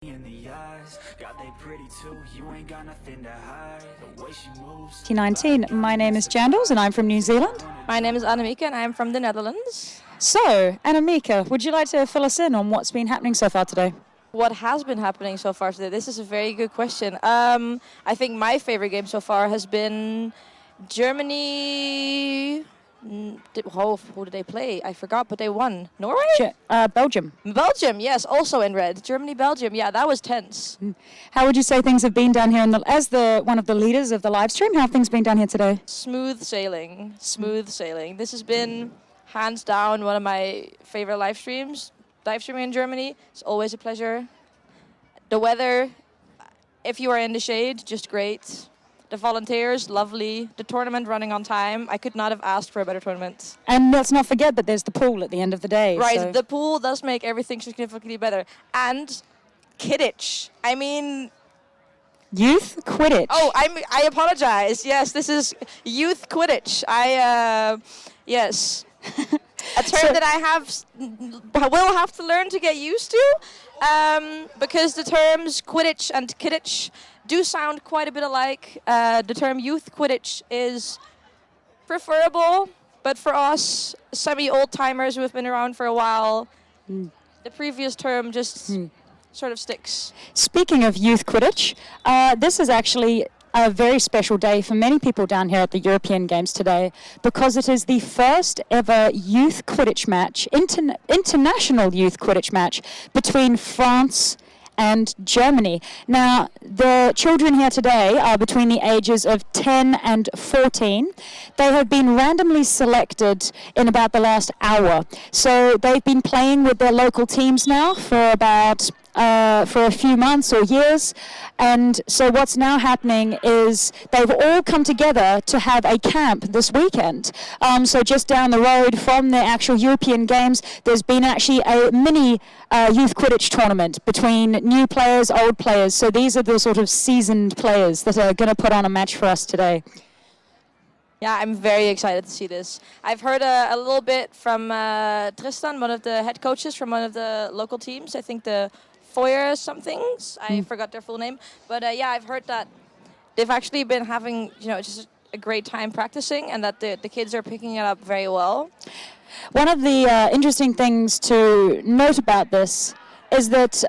in the eyes, God they pretty too, you ain't got nothing to hide, the way she moves. 19. My name is Jandals and I'm from New Zealand. My name is Annemieke and I'm from the Netherlands. So, Annemieke, would you like to fill us in on what's been happening so far today? What has been happening so far today? This is a very good question. I think my favorite game so far has been Germany. Who did they play? I forgot, but they won. Norway? Belgium. Belgium, yes, also in red. Germany, Belgium, yeah, that was tense. How would you say things have been down here? As one of the leaders of the live stream, how have things been down here today? Smooth sailing. This has been hands down one of my favorite live streams. Live streaming in Germany, it's always a pleasure. The weather, if you are in the shade, just great. The volunteers, lovely. The tournament running on time. I could not have asked for a better tournament. And let's not forget that there's the pool at the end of the day. Right, so. The pool does make everything significantly better. And Quidditch. I mean... Youth Quidditch. Oh, I apologize. Yes, this is Youth Quidditch. Yes. A term that I will have to learn to get used to, because the terms Quidditch and Kidditch do sound quite a bit alike. The term Youth Quidditch is preferable, but for us semi-old-timers who have been around for a while, the previous term just sort of sticks. Speaking of Youth Quidditch, this is actually a very special day for many people down here at the European Games today, because it is the first ever youth Quidditch match, international youth Quidditch match between France and Germany. Now, the children here today are between the ages of 10 and 14. They have been randomly selected in about the last hour. So they've been playing with their local teams now for about for a few months or years, and so what's now happening is they've all come together to have a camp this weekend. So just down the road from the actual European Games, there's been actually a mini youth Quidditch tournament between new players, old players. So these are the sort of seasoned players that are going to put on a match for us today. Yeah, I'm very excited to see this. I've heard a little bit from Tristan, one of the head coaches from one of the local teams. I think the Foyer somethings. I forgot their full name. But yeah, I've heard that they've actually been having, just a great time practicing, and that the kids are picking it up very well. One of the interesting things to note about this is that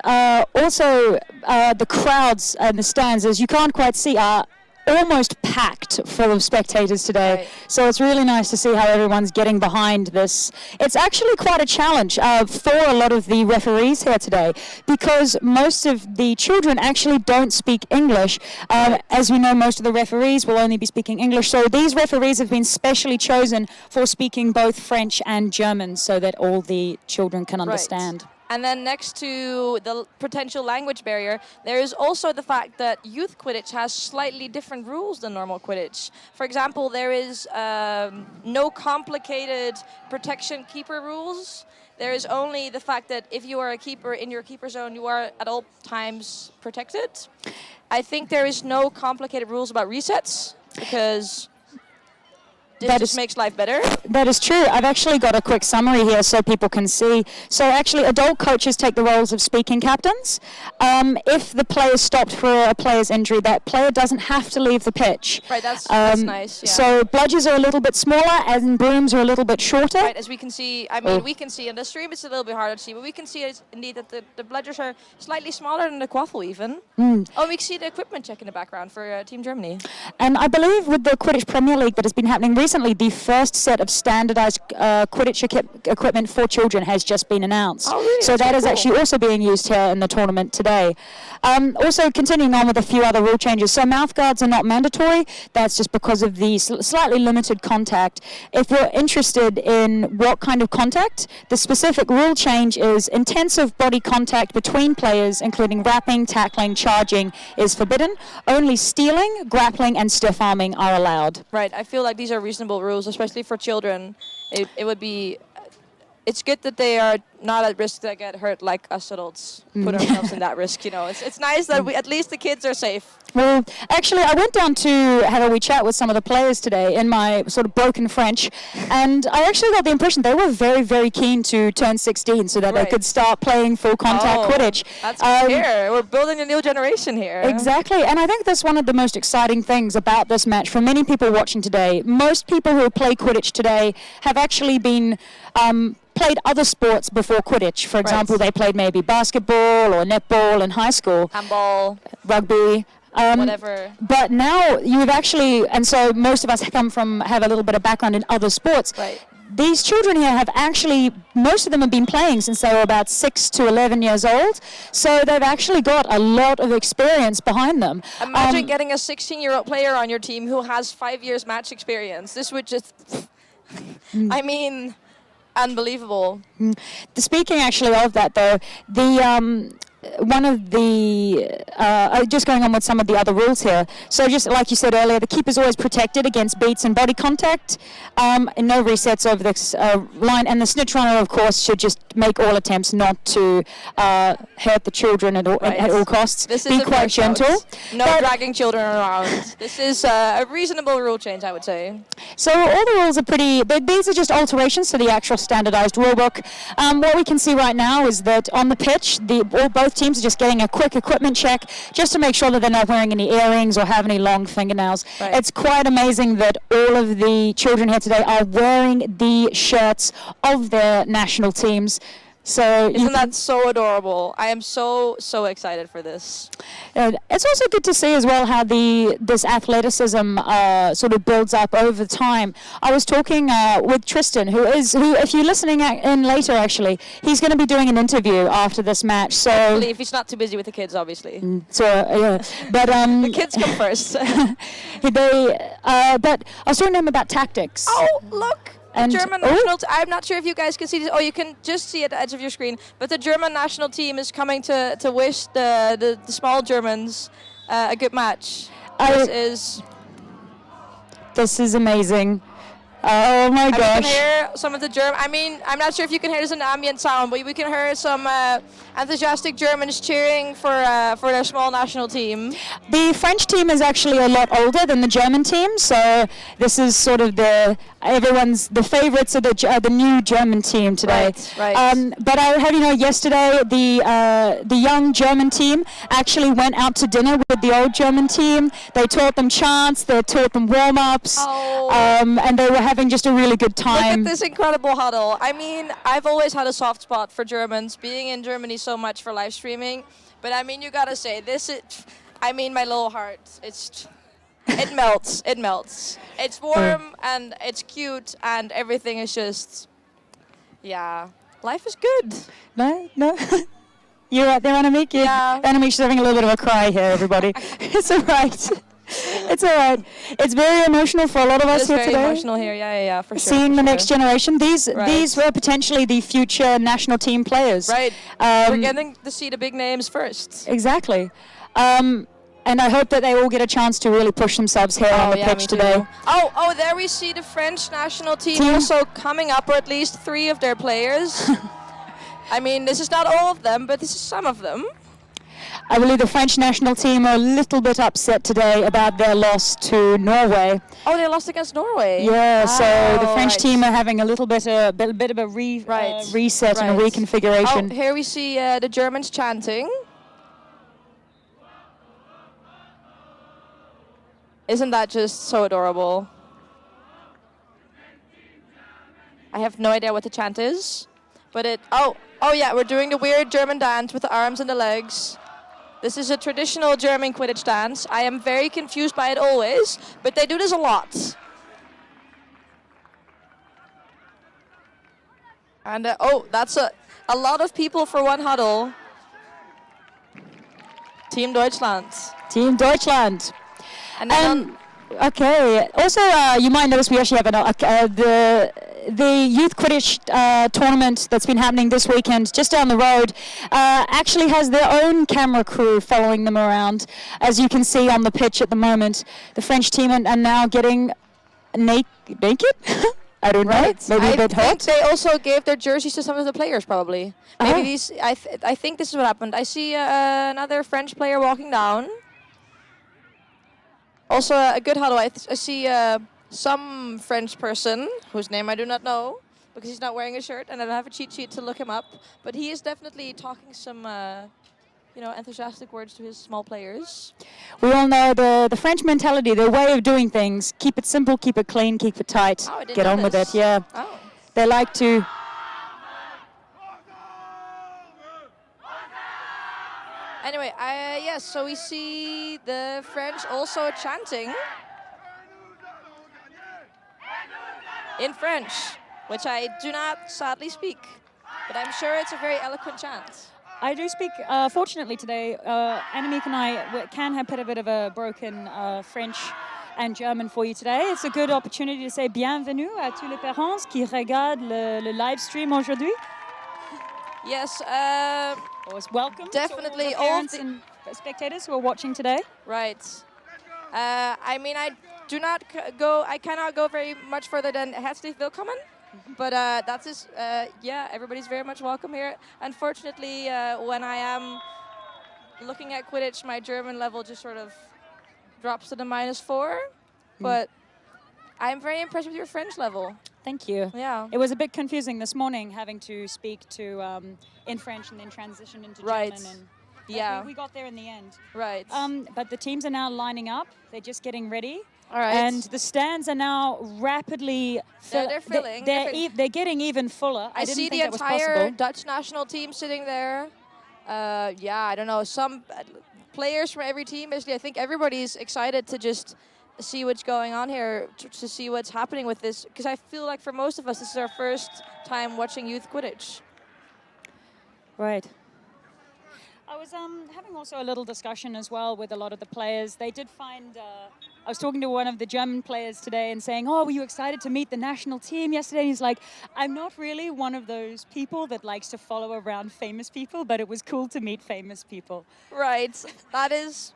also the crowds and the stands, as you can't quite see, are almost packed full of spectators today. Right. So it's really nice to see how everyone's getting behind this. It's actually quite a challenge for a lot of the referees here today, because most of the children actually don't speak English. As we know, most of the referees will only be speaking English. So these referees have been specially chosen for speaking both French and German so that all the children can understand. Right. And then next to the potential language barrier, there is also the fact that youth Quidditch has slightly different rules than normal Quidditch. For example, there is no complicated protection keeper rules. There is only the fact that if you are a keeper in your keeper zone, you are at all times protected. I think there is no complicated rules about resets, because this just makes life better. That is true. I've actually got a quick summary here so people can see. So actually, adult coaches take the roles of speaking captains. If the player is stopped for a player's injury, that player doesn't have to leave the pitch. Right, that's nice. Yeah. So bludgers are a little bit smaller, and brooms are a little bit shorter. Right, as we can see, we can see in the stream, it's a little bit harder to see, but we can see indeed that the bludgers are slightly smaller than the quaffle even. Oh, we can see the equipment check in the background for Team Germany. And I believe with the Quidditch Premier League that has been happening recently, the first set of standardized Quidditch equipment for children has just been announced. Oh, really? So that is actually also being used here in the tournament today. Also continuing on with a few other rule changes. So mouth guards are not mandatory. That's just because of the slightly limited contact. If you're interested in what kind of contact, the specific rule change is intensive body contact between players, including rapping, tackling, charging, is forbidden. Only stealing, grappling, and stiff arming are allowed. Right, I feel like these are reasonable rules, especially for children. It would be... It's good that they are not at risk to get hurt like us adults put ourselves in that risk. It's nice that we at least the kids are safe. Well, actually, I went down to have a wee chat with some of the players today in my sort of broken French, and I actually got the impression they were very, very keen to turn 16 so that they could start playing full contact Quidditch. That's here. We're building a new generation here. Exactly, and I think that's one of the most exciting things about this match for many people watching today. Most people who play Quidditch today have actually been played other sports before Quidditch. For example, they played maybe basketball or netball in high school. Handball. Rugby. Whatever. But now you've actually, and so most of us have a little bit of background in other sports. Right. These children here have actually, most of them have been playing since they were about 6 to 11 years old. So they've actually got a lot of experience behind them. Imagine getting a 16-year-old player on your team who has 5 years match experience. This would just, I mean, unbelievable. Speaking actually of that though, one of the, just going on with some of the other rules here. So just like you said earlier, the keeper's always protected against beats and body contact, and no resets over this line. And the snitch runner, of course, should just make all attempts not to hurt the children at all costs. This Be is quite gentle. No dragging children around. This is a reasonable rule change, I would say. So all the rules are pretty, these are just alterations to the actual standardized rulebook. What we can see right now is that on the pitch, both teams are just getting a quick equipment check just to make sure that they're not wearing any earrings or have any long fingernails. Right. It's quite amazing that all of the children here today are wearing the shirts of their national teams. So isn't that so adorable? I am so excited for this. It's also good to see as well how this athleticism sort of builds up over time. I was talking with Tristan, who if you're listening in later, actually, he's going to be doing an interview after this match. So hopefully, if he's not too busy with the kids, obviously. So yeah, but the kids come first. But I was talking to him about tactics. Oh, look. And German national I'm not sure if you guys can see this. Oh, you can just see at the edge of your screen. But the German national team is coming to wish the small Germans a good match. This is amazing. Oh my gosh. You can hear some of the German. I mean, I'm not sure if you can hear this in the ambient sound, but we can hear some enthusiastic Germans cheering for their small national team. The French team is actually a lot older than the German team, so this is sort of the favorites of the new German team today. Right. But I have yesterday the young German team actually went out to dinner with the old German team. They taught them chants, they taught them warm-ups, and they were having just a really good time. Look at this incredible huddle. I mean, I've always had a soft spot for Germans, being in Germany so much for live streaming. But I mean, you gotta say, my little heart, it melts. It melts. It's warm and it's cute and everything is just, life is good. No. You're right there, Annemiek. Yeah. Annemiek's having a little bit of a cry here, everybody. It's all right. It's all right. It's very emotional for a lot of us here today. It's very emotional here, yeah, for sure. Seeing the next generation. These were potentially the future national team players. Right. We're getting to see the big names first. Exactly. And I hope that they all get a chance to really push themselves here on the pitch today. Oh, there we see the French national team also coming up, or at least 3 of their players. I mean, this is not all of them, but this is some of them. I believe the French national team are a little bit upset today about their loss to Norway. Oh, they lost against Norway. Yeah, so the French team are having a little bit of a reset and a reconfiguration. Oh, here we see the Germans chanting. Isn't that just so adorable? I have no idea what the chant is, but oh yeah, we're doing the weird German dance with the arms and the legs. This is a traditional German Quidditch dance. I am very confused by it always, but they do this a lot. And that's a lot of people for one huddle. Team Deutschland. Team Deutschland. And okay. Also, you might notice we actually have the Youth Quidditch tournament that's been happening this weekend just down the road actually has their own camera crew following them around. As you can see on the pitch at the moment, the French team are now getting naked. I don't know. Maybe a bit I think hot. they also gave their jerseys to some of the players, probably. Maybe Oh. these. I think this is what happened. I see another French player walking down. Also, a good huddle. I see some French person whose name I do not know because he's not wearing a shirt, and I don't have a cheat sheet to look him up. But he is definitely talking some, enthusiastic words to his small players. We all know the French mentality, their way of doing things. Keep it simple, keep it clean, keep it tight. Oh, I didn't Get know on with this. it, yeah. Oh. They like to... Anyway, yes, so we see the French also chanting in French, which I do not sadly speak, but I'm sure it's a very eloquent chant. I do speak, fortunately today, Annemiek and I can have put a bit of a broken French and German for you today. It's a good opportunity to say bienvenue à tous les parents qui regardent le live stream aujourd'hui. Yes, Welcome definitely to all the parents and spectators who are watching today. Right. I mean, I do not go. I cannot go very much further than herzlich willkommen. But that is, everybody's very much welcome here. Unfortunately, when I am looking at Quidditch, my German level just sort of drops to the -4. But I'm very impressed with your French level. Thank you. Yeah. It was a bit confusing this morning having to speak to in French and then transition into Right. German. And Yeah. we got there in the end. Right. But the teams are now lining up. They're just getting ready. All right. And the stands are now rapidly They're filling. They're getting even fuller. I didn't see think the that was entire possible. Dutch national team sitting there. I don't know, some players from every team. Basically, I think everybody's excited to just see what's going on here, to see what's happening with this. Because I feel like for most of us, this is our first time watching youth Quidditch. Right. I was having also a little discussion as well with a lot of the players. They did find... I was talking to one of the German players today and saying, oh, were you excited to meet the national team yesterday? And he's like, I'm not really one of those people that likes to follow around famous people, but it was cool to meet famous people. Right. That is,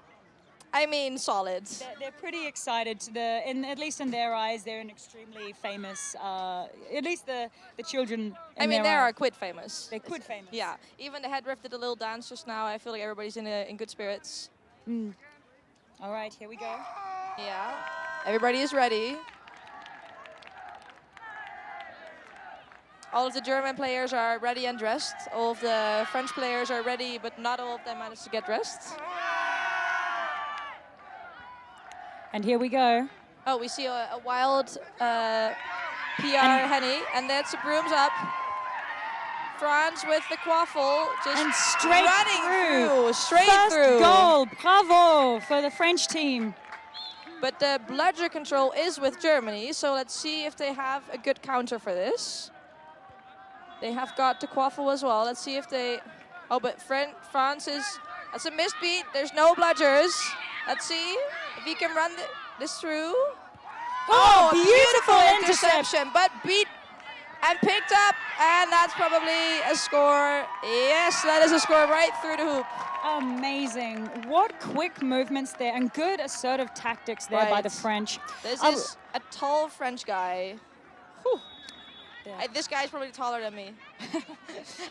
I mean, solid. They're pretty excited. At least in their eyes, they're an extremely famous, at least the children I mean, they are quid famous. They're quid famous. Yeah. Even the head ref did a little dance just now. I feel like everybody's in good spirits. All right, here we go. Yeah. Everybody is ready. All of the German players are ready and dressed. All of the French players are ready, but not all of them managed to get dressed. And here we go. Oh, we see a wild PR Henny, and that's the brooms up. Franz with the quaffle, just And straight running through. Straight First through. goal, bravo for the French team. But the bludger control is with Germany, so let's see if they have a good counter for this. They have got the quaffle as well. Let's see if they... Oh, but France is... That's a missed beat. There's no bludgers. Let's see if he can run this through. Oh, beautiful interception. interception, but beat and picked up, and that's probably a score. Yes, that is a score right through the hoop. Amazing. What quick movements there and good assertive tactics there by the French. This is a tall French guy. Whew. Yeah. This guy's probably taller than me.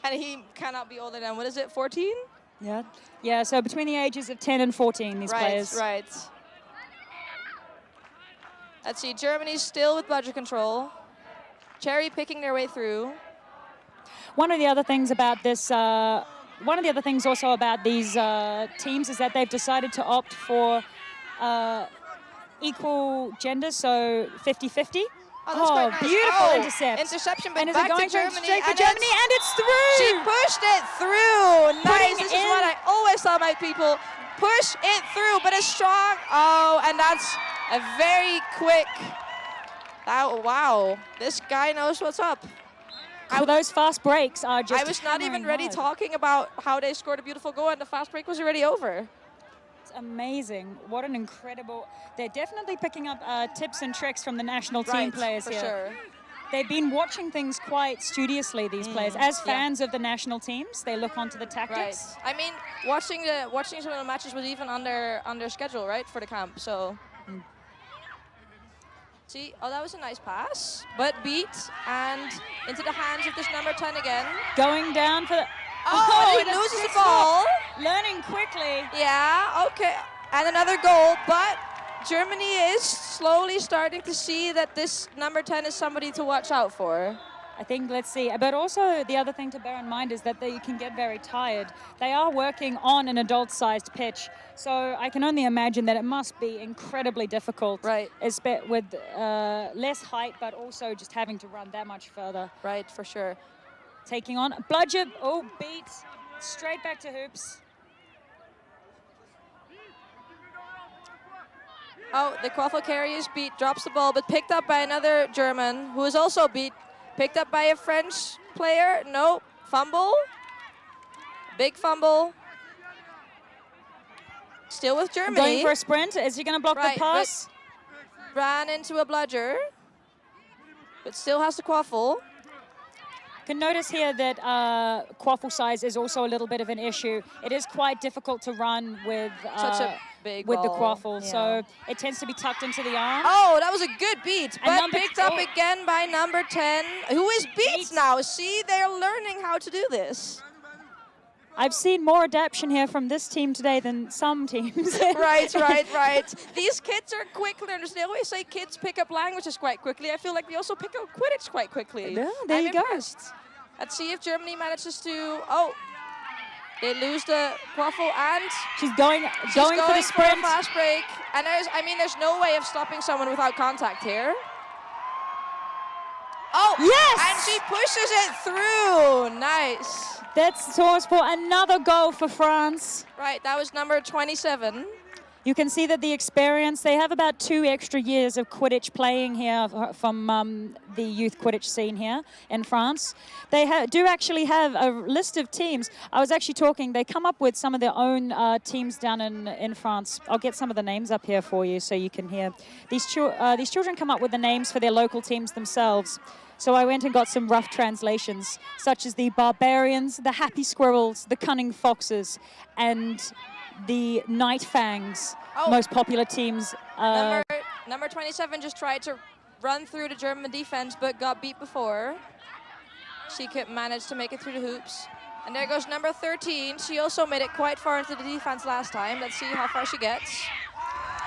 And he cannot be older than, what is it, 14? Yeah. Yeah, so between the ages of 10 and 14, these players. Right. Let's see, Germany's still with bludger control. Cherry picking their way through. One of the other things about this, one of the other things also about these teams is that they've decided to opt for equal gender, so 50-50. Oh, that's quite nice. Beautiful intercept. Interception, but and is back it going to Germany. straight for and Germany? And it's through! She pushed it through. Nice. Putting This is in- what I always tell my people. Push it through, but it's strong. Oh, and that's a very quick... Oh, wow. This guy knows what's up. Those fast breaks are just I was not even hammering ready hard. talking about how they scored a beautiful goal, and the fast break was already over. It's amazing. What an incredible... They're definitely picking up tips and tricks from the national team players for here. sure. They've been watching things quite studiously, these players. As fans of the national teams, they look onto the Right. tactics. I mean, watching some of the matches was even under schedule, right, for the camp. So See, oh, that was a nice pass, but beat and into the hands of this number 10 again. Going down for the... Oh, and he and a loses the pistol. ball. Learning quickly. Yeah, okay. And another goal, but Germany is slowly starting to see that this number 10 is somebody to watch out for. I think, let's see. But also the other thing to bear in mind is that they can get very tired. They are working on an adult-sized pitch, so I can only imagine that it must be incredibly difficult. Right. With less height, but also just having to run that much further. Right, for sure. Taking on bludger. Oh, beat. Straight back to hoops. Oh, the quaffle carry is beat, drops the ball, but picked up by another German who is also beat. Picked up by a French player. No, fumble. Big fumble. Still with Germany. Going for a sprint. Is he going to block the pass? Ran into a bludger, but still has to quaffle. Can notice here that quaffle size is also a little bit of an issue. It is quite difficult to run with such a big with ball. the quaffle, Yeah. so it tends to be tucked into the arm. Oh, that was a good beat, And but picked up again by number 10, who is beat now. See, they're learning how to do this. I've seen more adaptation here from this team today than some teams. Right. These kids are quick learners. They always say kids pick up languages quite quickly. I feel like they also pick up Quidditch quite quickly. Yeah, there I'm you go. impressed. Let's see if Germany manages to... Oh, they lose the quaffle and... She's going for the sprint. For a fast break. And there's no way of stopping someone without contact here. Oh, yes! And she pushes it through. Nice. That's source for another goal for France. Right, that was number 27. You can see that the experience, they have about 2 extra years of Quidditch playing here from the youth Quidditch scene here in France. They do actually have a list of teams. I was actually talking, they come up with some of their own teams down in France. I'll get some of the names up here for you so you can hear. These children come up with the names for their local teams themselves. So I went and got some rough translations, such as the Barbarians, the Happy Squirrels, the Cunning Foxes, and the Night Fangs, most popular teams. Number 27 just tried to run through the German defense, but got beat before. She could manage to make it through the hoops. And there goes number 13. She also made it quite far into the defense last time. Let's see how far she gets.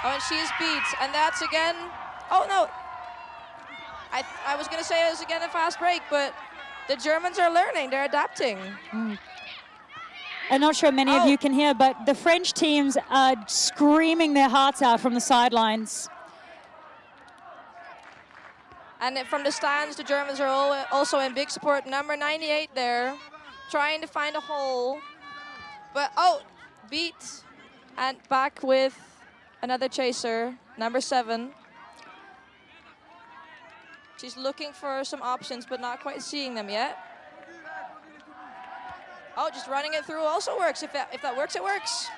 Oh, and she's beat. And that's again... Oh, no. I was going to say it was again a fast break, but the Germans are learning. They're adapting. I'm not sure many of you can hear, but the French teams are screaming their hearts out from the sidelines. And from the stands, the Germans are also in big support. Number 98 there, trying to find a hole. But, beat. And back with another chaser, number 7. She's looking for some options, but not quite seeing them yet. Oh, just running it through also works. If that works, it works.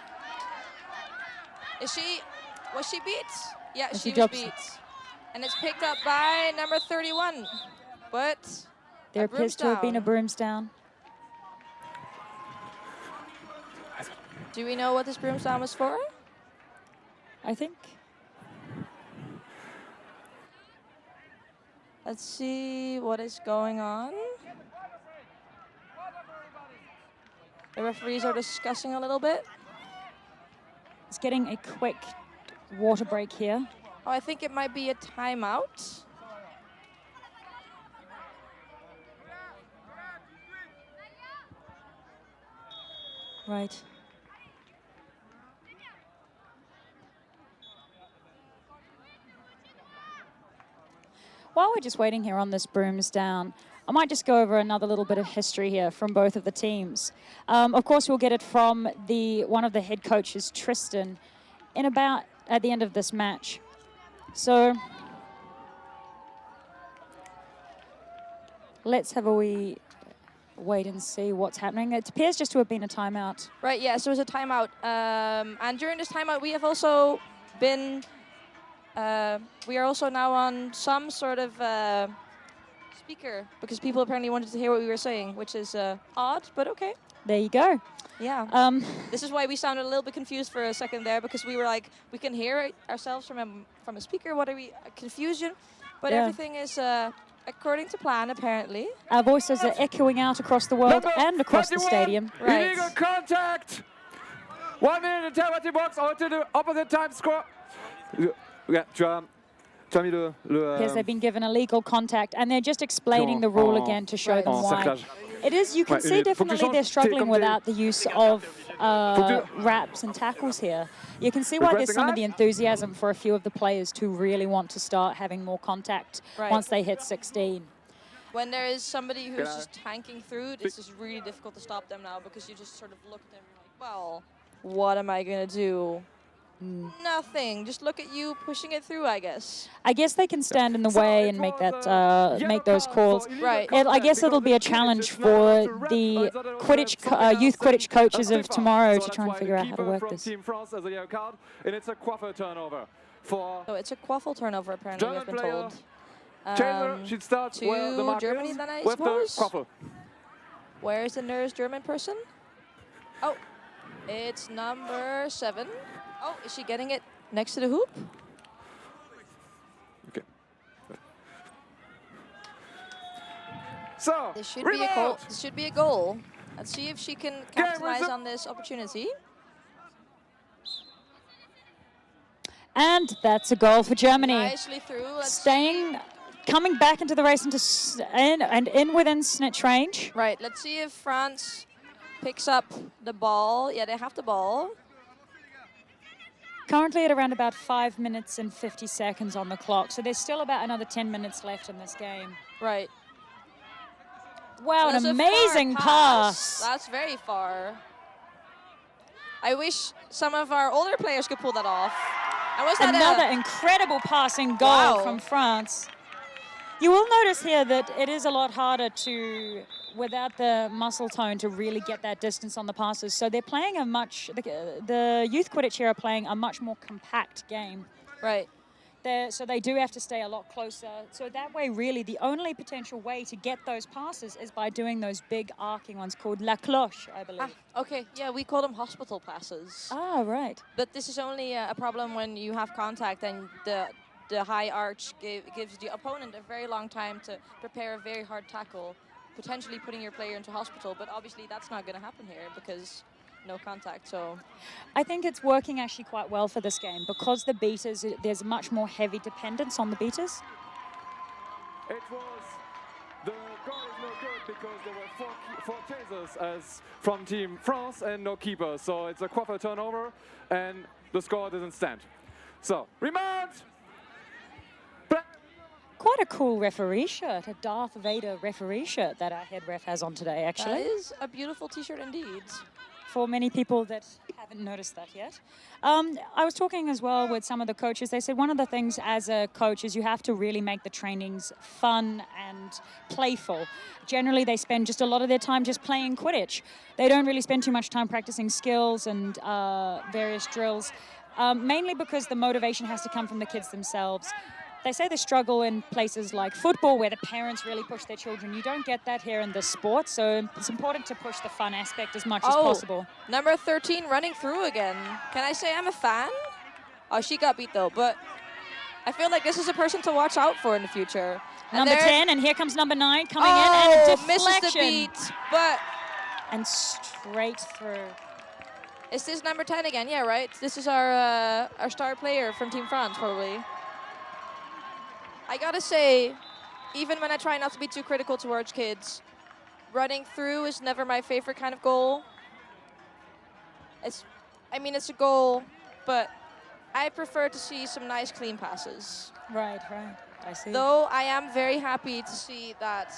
Was she beat? Yeah, she was beat. And it's picked up by number 31. But there appears to have been a brooms down. Do we know what this brooms down was for? I think. Let's see what is going on. The referees are discussing a little bit. It's getting a quick water break here. Oh, I think it might be a timeout. Right. While we're just waiting here on this brooms down, I might just go over another little bit of history here from both of the teams. Of course, we'll get it from one of the head coaches, Tristan, at the end of this match. So let's have a wee wait and see what's happening. It appears just to have been a timeout. Right, yeah, so it was a timeout. And during this timeout, we have also been... we are also now on some sort of speaker because people apparently wanted to hear what we were saying, which is odd, but okay. There you go. Yeah. This is why we sounded a little bit confused for a second there, because we were like, we can hear ourselves from a speaker. What are we? Confusion. But everything is according to plan, apparently. Our voices are echoing out across the world and across the stadium. Right. Illegal contact. 1 minute in penalty box or to the opposite time score. Yeah, Yes, they've been given illegal contact, and they're just explaining the rule again to show them why. It is, you can see definitely they're struggling without the use of wraps and tackles here. You can see why there's some of the enthusiasm for a few of the players to really want to start having more contact once they hit 16. When there is somebody who's just tanking through, it's just really difficult to stop them now, because you just sort of look at them like, well, what am I going to do? Nothing. Just look at you pushing it through, I guess. I guess they can stand in the way and make that make those calls. Right. I guess it'll be a challenge for the Quidditch, youth Quidditch coaches of tomorrow to try and figure out how to work this. And it's a quaffle turnover. So it's a quaffle turnover, apparently, we've been told. Chaser should start where the mark Germany, is, then I with the suppose? quaffle. Where is the nearest German person? Oh, it's number 7. Oh, is she getting it next to the hoop? Okay. So, This should be a goal. This should be a goal. Let's see if she can capitalize on this opportunity. And that's a goal for Germany. Nicely through. Coming back into the race and in within snitch range. Right, let's see if France picks up the ball. Yeah, they have the ball. Currently at around about 5 minutes and 50 seconds on the clock, so there's still about another 10 minutes left in this game. Right. Wow, an amazing pass. That's very far. I wish some of our older players could pull that off. And was that another incredible passing goal from France. You will notice here that it is a lot harder to, without the muscle tone, to really get that distance on the passes. So they're playing the youth Quidditch here are playing a much more compact game. Right. So they do have to stay a lot closer. So that way, really, the only potential way to get those passes is by doing those big arcing ones called la cloche, I believe. Okay, yeah, we call them hospital passes. Ah, right. But this is only a problem when you have contact and the high arch gives the opponent a very long time to prepare a very hard tackle, potentially putting your player into hospital. But obviously that's not going to happen here because no contact. So I think it's working actually quite well for this game because the beaters, there's much more heavy dependence on the beaters. It was the goal is no good because there were four chasers as from Team France and no keeper. So it's a quaffle turnover and the score doesn't stand. So remand. Quite a cool referee shirt, a Darth Vader referee shirt that our head ref has on today, actually. That is a beautiful t-shirt indeed. For many people that haven't noticed that yet. I was talking as well with some of the coaches. They said one of the things as a coach is you have to really make the trainings fun and playful. Generally, they spend just a lot of their time just playing Quidditch. They don't really spend too much time practicing skills and various drills, mainly because the motivation has to come from the kids themselves. They say they struggle in places like football where the parents really push their children. You don't get that here in this sport, so it's important to push the fun aspect as much as possible. Number 13 running through again. Can I say I'm a fan? Oh, she got beat though, but I feel like this is a person to watch out for in the future. Number 10, and here comes number 9 coming in, and a deflection. Misses the beat, but... And straight through. Is this number 10 again? Yeah, right? This is our star player from Team France, probably. I gotta say, even when I try not to be too critical towards kids, running through is never my favorite kind of goal. It's a goal, but I prefer to see some nice clean passes. Right, I see. Though I am very happy to see that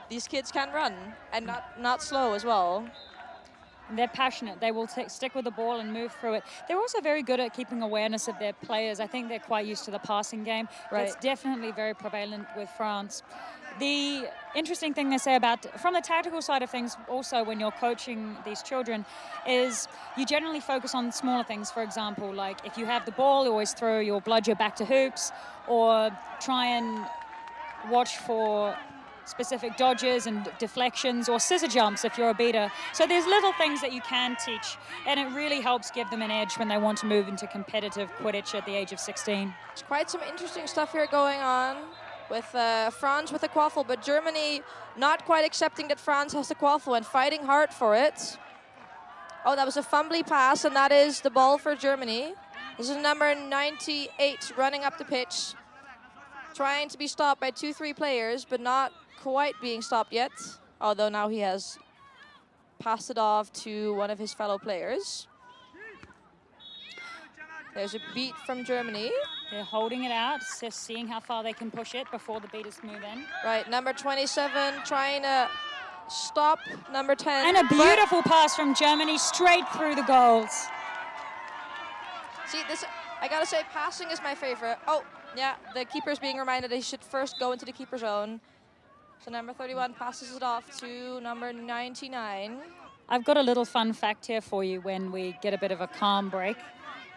these kids can run and not slow as well. And they're passionate. They will stick with the ball and move through it. They're also very good at keeping awareness of their players. I think they're quite used to the passing game. Right. It's definitely very prevalent with France. The interesting thing they say from the tactical side of things also when you're coaching these children is you generally focus on smaller things. For example, like if you have the ball, you always throw your bludger back to hoops or try and watch for specific dodges and deflections or scissor jumps if you're a beater. So there's little things that you can teach, and it really helps give them an edge when they want to move into competitive Quidditch at the age of 16. There's quite some interesting stuff here going on with France with a quaffle, but Germany not quite accepting that France has the quaffle and fighting hard for it. Oh, that was a fumbly pass, and that is the ball for Germany. This is number 98 running up the pitch, trying to be stopped by 2-3 players, but not quite being stopped yet, although now he has passed it off to one of his fellow players. There's a beat from Germany. They're holding it out, just seeing how far they can push it before the beaters move in. Right, number 27 trying to stop number 10. And a beautiful pass from Germany straight through the goals. See, this, I gotta say, passing is my favorite. Oh, yeah, the keeper's being reminded he should first go into the keeper zone. So number 31 passes it off to number 99. I've got a little fun fact here for you when we get a bit of a calm break.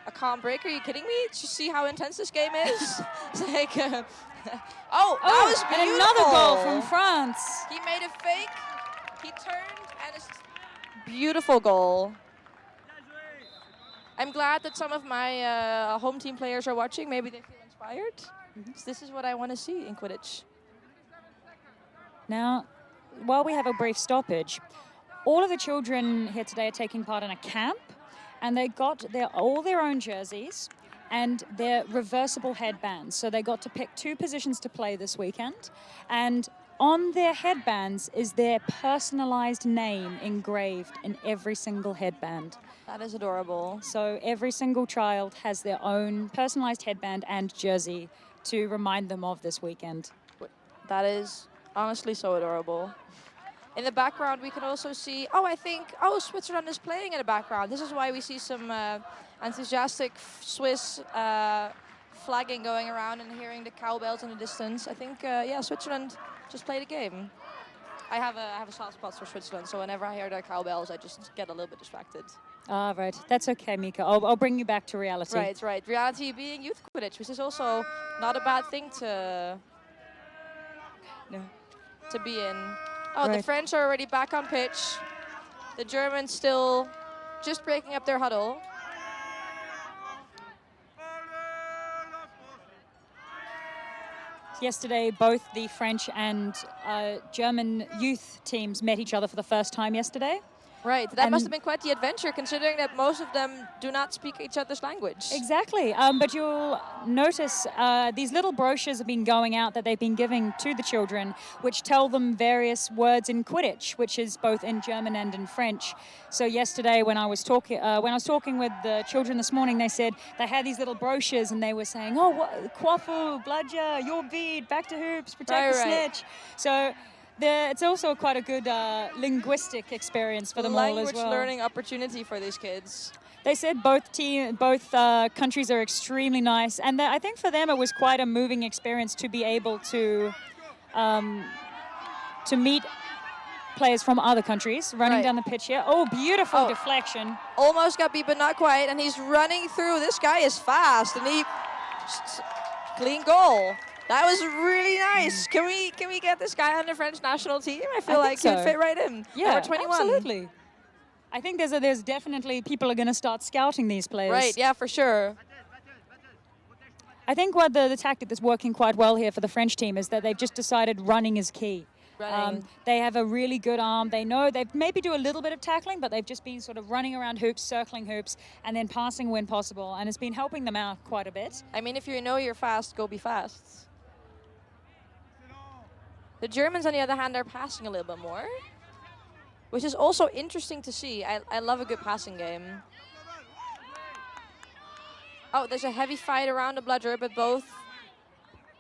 A calm break? Are you kidding me? Did you see how intense this game is? It's like, oh, that was beautiful. And another goal from France. He made a fake, he turned, and it's beautiful goal. I'm glad that some of my home team players are watching. Maybe they feel inspired. So this is what I want to see in Quidditch. Now, while we have a brief stoppage, all of the children here today are taking part in a camp, and they got all their own jerseys and their reversible headbands. So they got to pick 2 positions to play this weekend, and on their headbands is their personalized name engraved in every single headband. That is adorable. So every single child has their own personalized headband and jersey to remind them of this weekend. That is honestly so adorable. In the background, we can also see, Switzerland is playing in the background. This is why we see some enthusiastic Swiss flagging going around and hearing the cowbells in the distance. I think, Switzerland just played a game. I have a soft spot for Switzerland, so whenever I hear their cowbells, I just get a little bit distracted. Ah, right. That's okay, Mika. I'll bring you back to reality. Right. Reality being youth Quidditch, which is also not a bad thing to be in. Oh, Right. The French are already back on pitch. The Germans still just breaking up their huddle. Yesterday, both the French and German youth teams met each other for the first time yesterday. Right, that must And- have been quite the adventure, considering that most of them do not speak each other's language. Exactly, but you'll notice these little brochures have been going out that they've been giving to the children, which tell them various words in Quidditch, which is both in German and in French. So yesterday, when I was talking with the children this morning, they said they had these little brochures and they were saying, "Oh, quaffle, bludger, your bead, back to hoops, protect the snitch." So. It's also quite a good linguistic experience for them all as well. Language learning opportunity for these kids. They said both countries are extremely nice, and I think for them it was quite a moving experience to be able to meet players from other countries running down the pitch here. Oh, beautiful deflection! Almost got beat, but not quite. And he's running through. This guy is fast, and he clean goal. That was really nice. Can we get this guy on the French national team? I feel like he would fit right in. Yeah, Number 21. absolutely. I think there's definitely people are going to start scouting these players. Right, yeah, for sure. I think what the tactic that's working quite well here for the French team is that they've just decided running is key. They have a really good arm. They know they maybe do a little bit of tackling, but they've just been sort of running around hoops, circling hoops, and then passing when possible, and it's been helping them out quite a bit. I mean, if you know you're fast, go be fast. The Germans, on the other hand, are passing a little bit more, which is also interesting to see. I love a good passing game. Oh, there's a heavy fight around the bludger, but both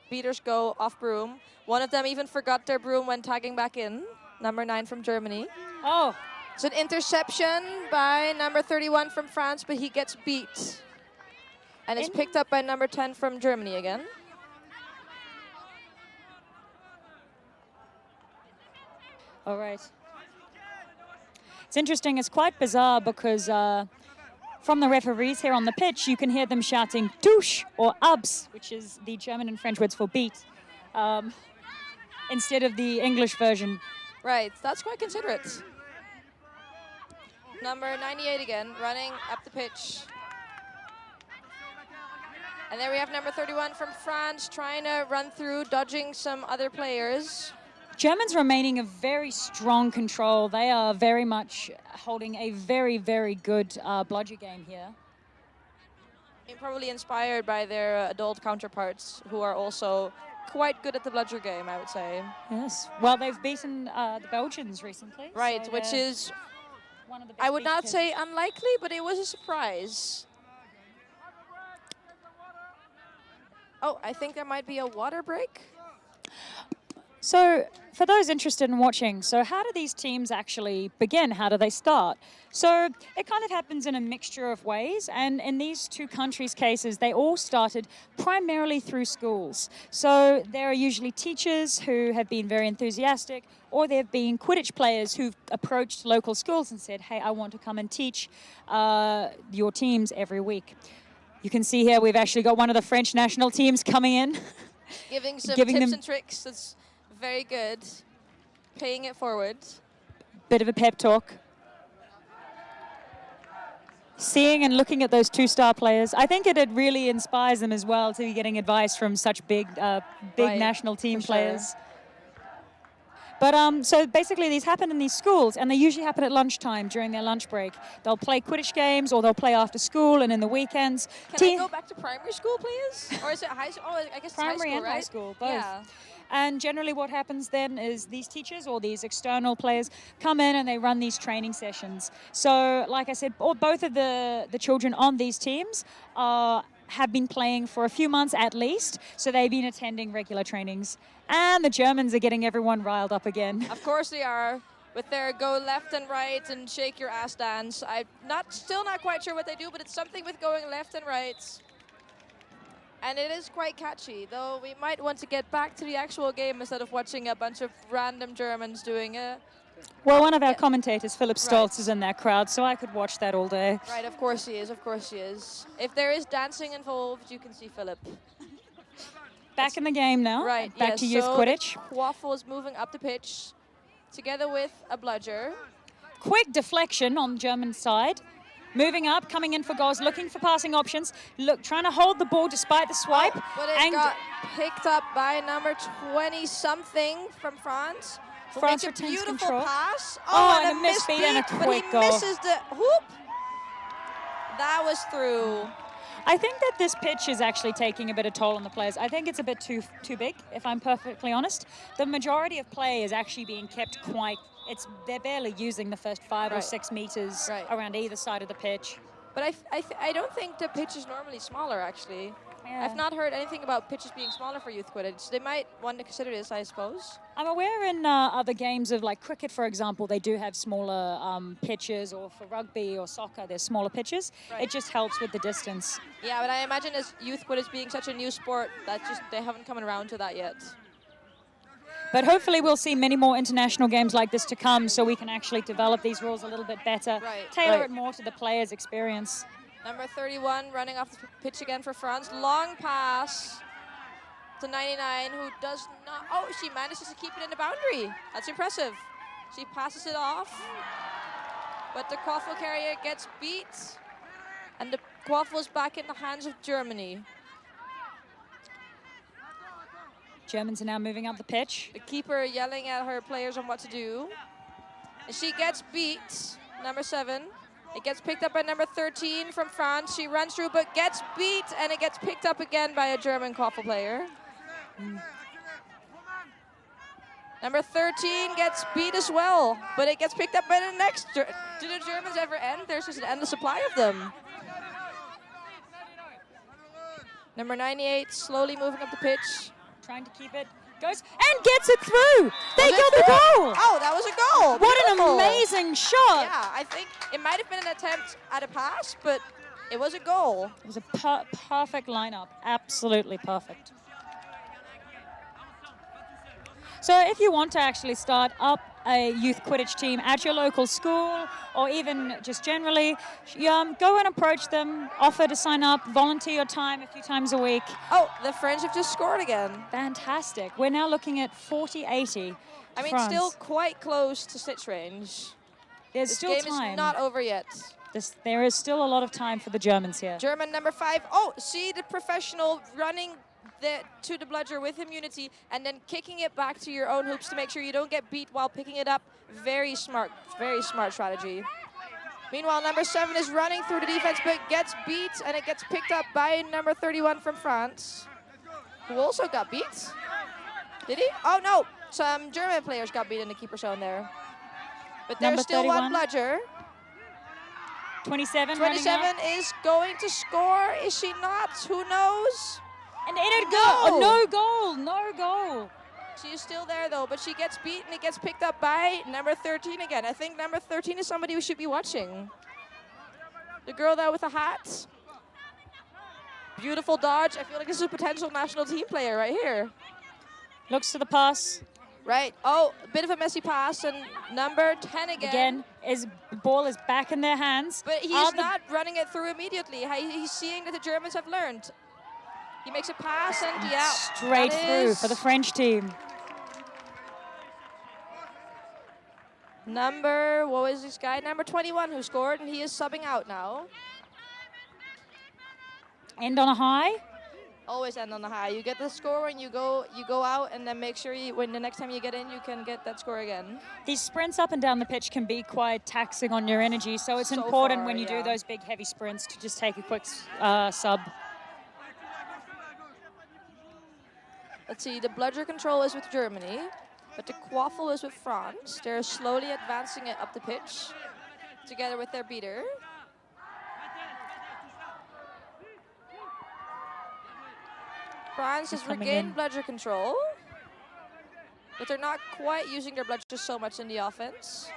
beaters go off broom. One of them even forgot their broom when tagging back in. Number 9 from Germany. Oh. It's an interception by number 31 from France, but he gets beat. And it's picked up by number 10 from Germany again. All right. It's interesting. It's quite bizarre because from the referees here on the pitch, you can hear them shouting touche or abs, which is the German and French words for beat. instead of the English version. Right, that's quite considerate. Number 98 again, running up the pitch. And there we have number 31 from France, trying to run through, dodging some other players. Germans remaining a very strong control. They are very much holding a very, very good bludger game here. Probably inspired by their adult counterparts, who are also quite good at the bludger game, I would say. Yes. Well, they've beaten the Belgians recently. Right, so which is, one of the best I would not beach say kids. unlikely, but it was a surprise. Oh, I think there might be a water break. So, for those interested in watching, so how do these teams actually begin? How do they start? So, it kind of happens in a mixture of ways, and in these two countries' cases, they all started primarily through schools. So, there are usually teachers who have been very enthusiastic, or there have been Quidditch players who've approached local schools and said, hey, I want to come and teach your teams every week. You can see here we've actually got one of the French national teams coming in. Giving some Giving tips them- and tricks. That's very good. Paying it forward. Bit of a pep talk. Seeing and looking at those two-star players, I think it really inspires them as well to be getting advice from such big Right, national team for sure. players. But so basically these happen in these schools, and they usually happen at lunchtime during their lunch break. They'll play Quidditch games, or they'll play after school and in the weekends. Can I go back to primary school, please? Or is it high school? Oh, I guess Primary it's high school, and right? high school, both. Yeah. And generally what happens then is these teachers or these external players come in and they run these training sessions. So like I said, both of the children on these teams have been playing for a few months at least, so they've been attending regular trainings. And the Germans are getting everyone riled up again. Of course they are. With their go left and right and shake your ass dance. I'm still not quite sure what they do, but it's something with going left and right. And it is quite catchy, though we might want to get back to the actual game instead of watching a bunch of random Germans doing it. Well, one of our commentators, Philip Stoltz, Right. is in that crowd, so I could watch that all day. Right, of course he is, of course he is. If there is dancing involved, you can see Philip. Back in the game now. Right, Back yes, to youth so Quidditch. Quaffle is moving up the pitch together with a bludger. Quick deflection on the German side. Moving up, coming in for goals, looking for passing options. Look, trying to hold the ball despite the swipe. But it got picked up by number 20-something from France. Who France makes a retains beautiful control. pass. Oh, and and a misbeat and a but quick he goal. misses the whoop. That was through. I think that this pitch is actually taking a bit of toll on the players. I think it's a bit too big, if I'm perfectly honest. The majority of play is actually being kept quite. They're barely using the first 5 or Right. 6 meters Right. around either side of the pitch. But I don't think the pitch is normally smaller, actually. Yeah. I've not heard anything about pitches being smaller for youth Quidditch. They might want to consider this, I suppose. I'm aware in other games of like cricket, for example, they do have smaller pitches, or for rugby or soccer, there's smaller pitches. Right. It just helps with the distance. Yeah, but I imagine as youth Quidditch being such a new sport, that they haven't come around to that yet. But hopefully we'll see many more international games like this to come, so we can actually develop these rules a little bit better, Right, tailor right. it more to the player's experience. Number 31 running off the pitch again for France. Long pass to 99, who does not... Oh, she manages to keep it in the boundary. That's impressive. She passes it off. But the quaffle carrier gets beat. And the quaffle is back in the hands of Germany. Germans are now moving up the pitch. The keeper yelling at her players on what to do. And she gets beat, number 7. It gets picked up by number 13 from France. She runs through but gets beat, and it gets picked up again by a German quaffle player. Number 13 gets beat as well, but it gets picked up by the next. Do the Germans ever end? There's just an endless supply of them. Number 98 slowly moving up the pitch. Trying to keep it. Goes and gets it through. They Was it got the through? goal. Oh, that was a goal. What an Beautiful. amazing shot. Yeah, I think it might have been an attempt at a pass, but it was a goal. It was a perfect lineup. Absolutely perfect. So if you want to actually start up a youth Quidditch team at your local school or even just generally, go and approach them, offer to sign up, volunteer your time a few times a week. Oh, the French have just scored again. Fantastic. We're now looking at 40-80. I mean, France. still quite close to Snitch range. There's This still game time. is not over yet. There is still a lot of time for the Germans here. German number 5. Oh, see the professional running to the bludger with immunity and then kicking it back to your own hoops to make sure you don't get beat while picking it up. Very smart strategy. Meanwhile, number 7 is running through the defense but gets beat and it gets picked up by number 31 from France, who also got beat. Did he? Oh no, some German players got beat in the keeper's zone there. But there's Number still 31. one bludger. 27 27 is going to score. Is she not? Who knows? And it'll go. Oh, no goal. She is still there though, but she gets beat and it gets picked up by number 13 again. I think number 13 is somebody we should be watching. The girl there with the hat. Beautiful dodge. I feel like this is a potential national team player right here. Looks to the pass. Right. Oh, a bit of a messy pass and number 10 again. The ball is back in their hands. But he's not running it through immediately. He's seeing that the Germans have learned. He makes a pass and yeah. Straight through for the French team. What was this guy? Number 21 who scored, and he is subbing out now. End on a high. Always end on the high. You get the score when you go out, and then make sure when the next time you get in, you can get that score again. These sprints up and down the pitch can be quite taxing on your energy, so it's important when you do those big, heavy sprints to just take a quick sub. Let's see, the bludger control is with Germany, but the quaffle is with France. They're slowly advancing it up the pitch together with their beater. France has regained bludger control, but they're not quite using their bludgers so much in the offense.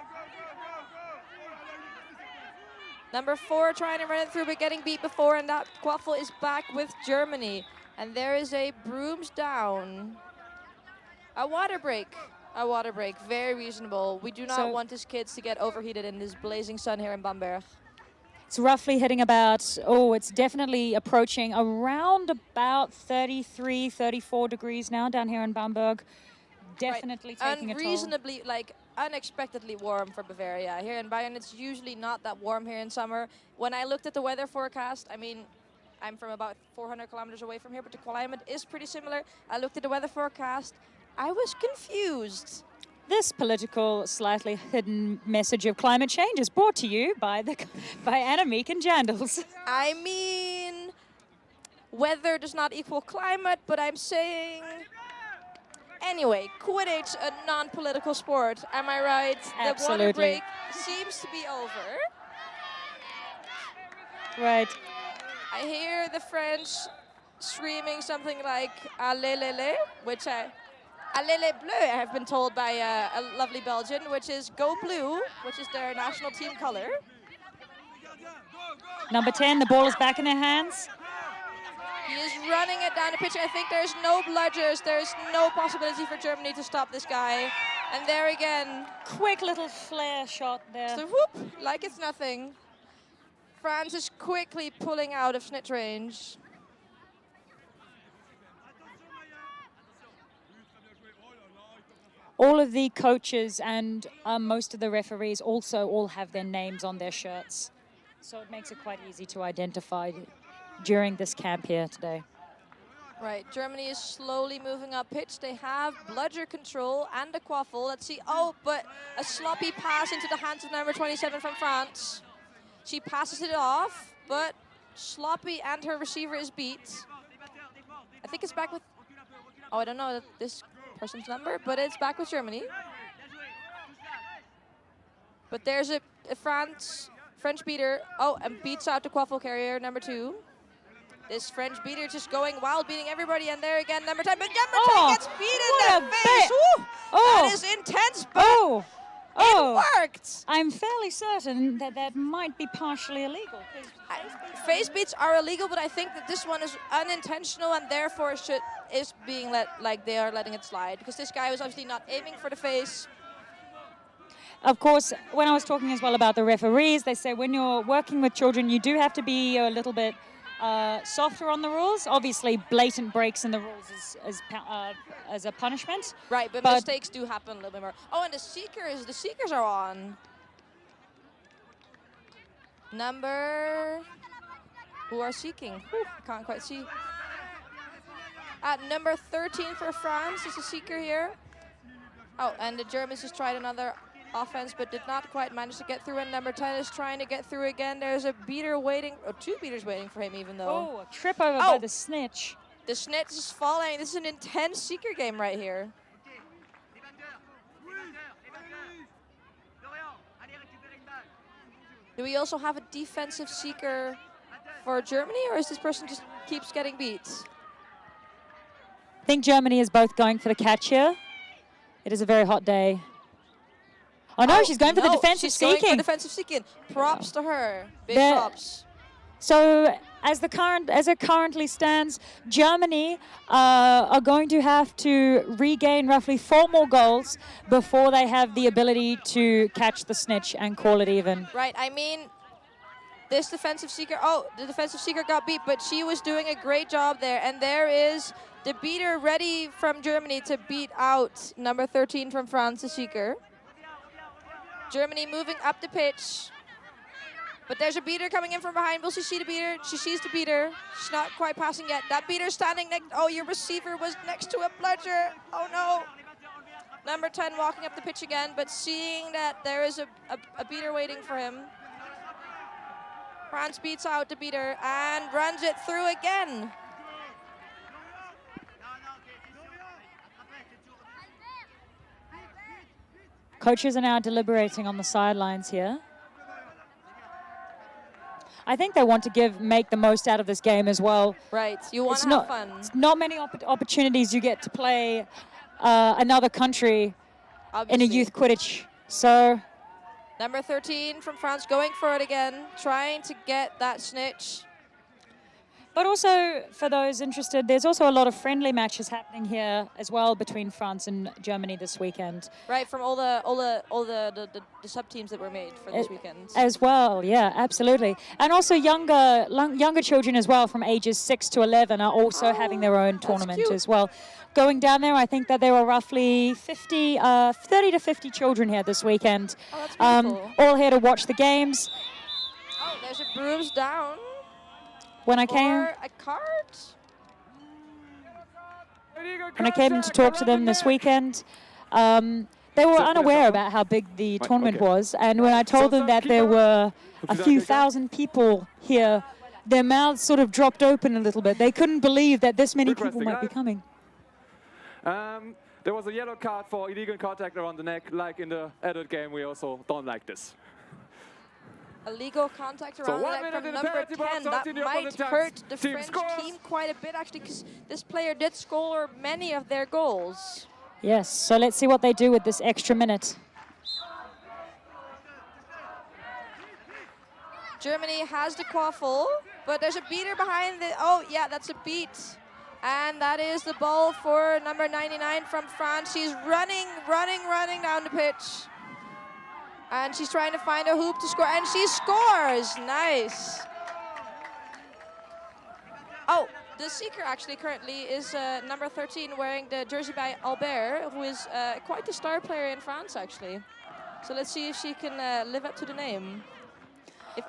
Number 4 trying to run it through, but getting beat before, and that quaffle is back with Germany. And there is a brooms down. A water break, very reasonable. We do not want these kids to get overheated in this blazing sun here in Bamberg. It's roughly hitting about, it's definitely approaching around about 33, 34 degrees now down here in Bamberg. Definitely taking a toll. Unreasonably, unexpectedly warm for Bavaria. Here in Bayern, it's usually not that warm here in summer. When I looked at the weather forecast, I mean, I'm from about 400 kilometers away from here, but the climate is pretty similar. I looked at the weather forecast. I was confused. This political, slightly hidden message of climate change is brought to you by Annemiek and Jandals. I mean, weather does not equal climate, but I'm saying... Anyway, Quidditch, a non-political sport. Am I right? Absolutely. The water break seems to be over. Right. I hear the French screaming something like "Allez, which Allez bleu, I have been told by a lovely Belgian, which is go blue, which is their national team color. Number 10, the ball is back in their hands. He is running it down the pitch. I think there's no bludgers. There's no possibility for Germany to stop this guy. And there again. Quick little flare shot there. So whoop, like it's nothing. France is quickly pulling out of snitch range. All of the coaches and most of the referees also all have their names on their shirts. So it makes it quite easy to identify during this camp here today. Right, Germany is slowly moving up pitch. They have bludger control and a quaffle. Let's see, but a sloppy pass into the hands of number 27 from France. She passes it off, but sloppy and her receiver is beat. I think it's back with, I don't know this person's number, but it's back with Germany. But there's a French beater, and beats out the quaffle carrier, number 2. This French beater just going wild, beating everybody, and there again, number 10. But number 10 gets beat in the face. That is intense, but it worked. I'm fairly certain that that might be partially illegal. Face beats are illegal, but I think that this one is unintentional and therefore is being they are letting it slide. Because this guy was obviously not aiming for the face. of course, when I was talking as well about the referees, they say when you're working with children, you do have to be a little bit softer on the rules. Obviously, blatant breaks in the rules as a punishment. Right, but mistakes do happen a little bit more. Oh, and the Seekers are on. Who are seeking? Whew, can't quite see. At number 13 for France is a seeker here. Oh, and the Germans just tried another offense, but did not quite manage to get through. And number 10 is trying to get through again. There's a beater waiting, or 2 beaters waiting for him even though. Oh, a trip over by the Snitch. The Snitch is falling. This is an intense seeker game right here. Do we also have a defensive seeker for Germany, or is this person just keeps getting beat? I think Germany is both going for the catch here. It is a very hot day. Oh no, she's going for the defensive seeking. Going for defensive seeking. Props to her. Big props. So as it currently stands, Germany are going to have to regain roughly 4 more goals before they have the ability to catch the Snitch and call it even. Right, I mean, this defensive seeker, the defensive seeker got beat, but she was doing a great job there. And there is the beater ready from Germany to beat out number 13 from France, the seeker. Germany moving up the pitch. But there's a beater coming in from behind. Will she see the beater? She sees the beater. She's not quite passing yet. That beater standing next. Oh, your receiver was next to a bludger. Oh, no. Number 10 walking up the pitch again, but seeing that there is a beater waiting for him. France beats out the beater and runs it through again. Coaches are now deliberating on the sidelines here. I think they want to make the most out of this game as well. Right, you want to have fun. It's not many opportunities you get to play another country in a youth Quidditch. So number 13 from France going for it again, trying to get that Snitch. But also, for those interested, there's also a lot of friendly matches happening here as well between France and Germany this weekend. Right, from all the sub-teams that were made for this weekend. As well, yeah, absolutely. And also younger children as well, from ages 6 to 11, are also having their own tournament as well. Going down there, I think that there were roughly 30 to 50 children here this weekend. Oh, that's beautiful. All here to watch the games. Oh, there's a bruise down. When I came to talk to them this weekend, they were unaware about how big the tournament was. And when I told them that there were a few thousand people here, their mouths sort of dropped open a little bit. They couldn't believe that this many people might be coming. There was a yellow card for illegal contact around the neck, like in the adult game. We also don't like this. Illegal contact around the neck from number 10. That might hurt the French team quite a bit, actually, because this player did score many of their goals. Yes, so let's see what they do with this extra minute. Germany has the quaffle, but there's a beater behind the... Oh, yeah, that's a beat. And that is the ball for number 99 from France. She's running down the pitch. And she's trying to find a hoop to score, and she scores! Nice. Oh, the seeker actually currently is number 13 wearing the jersey by Albert, who is quite the star player in France, actually. So let's see if she can live up to the name.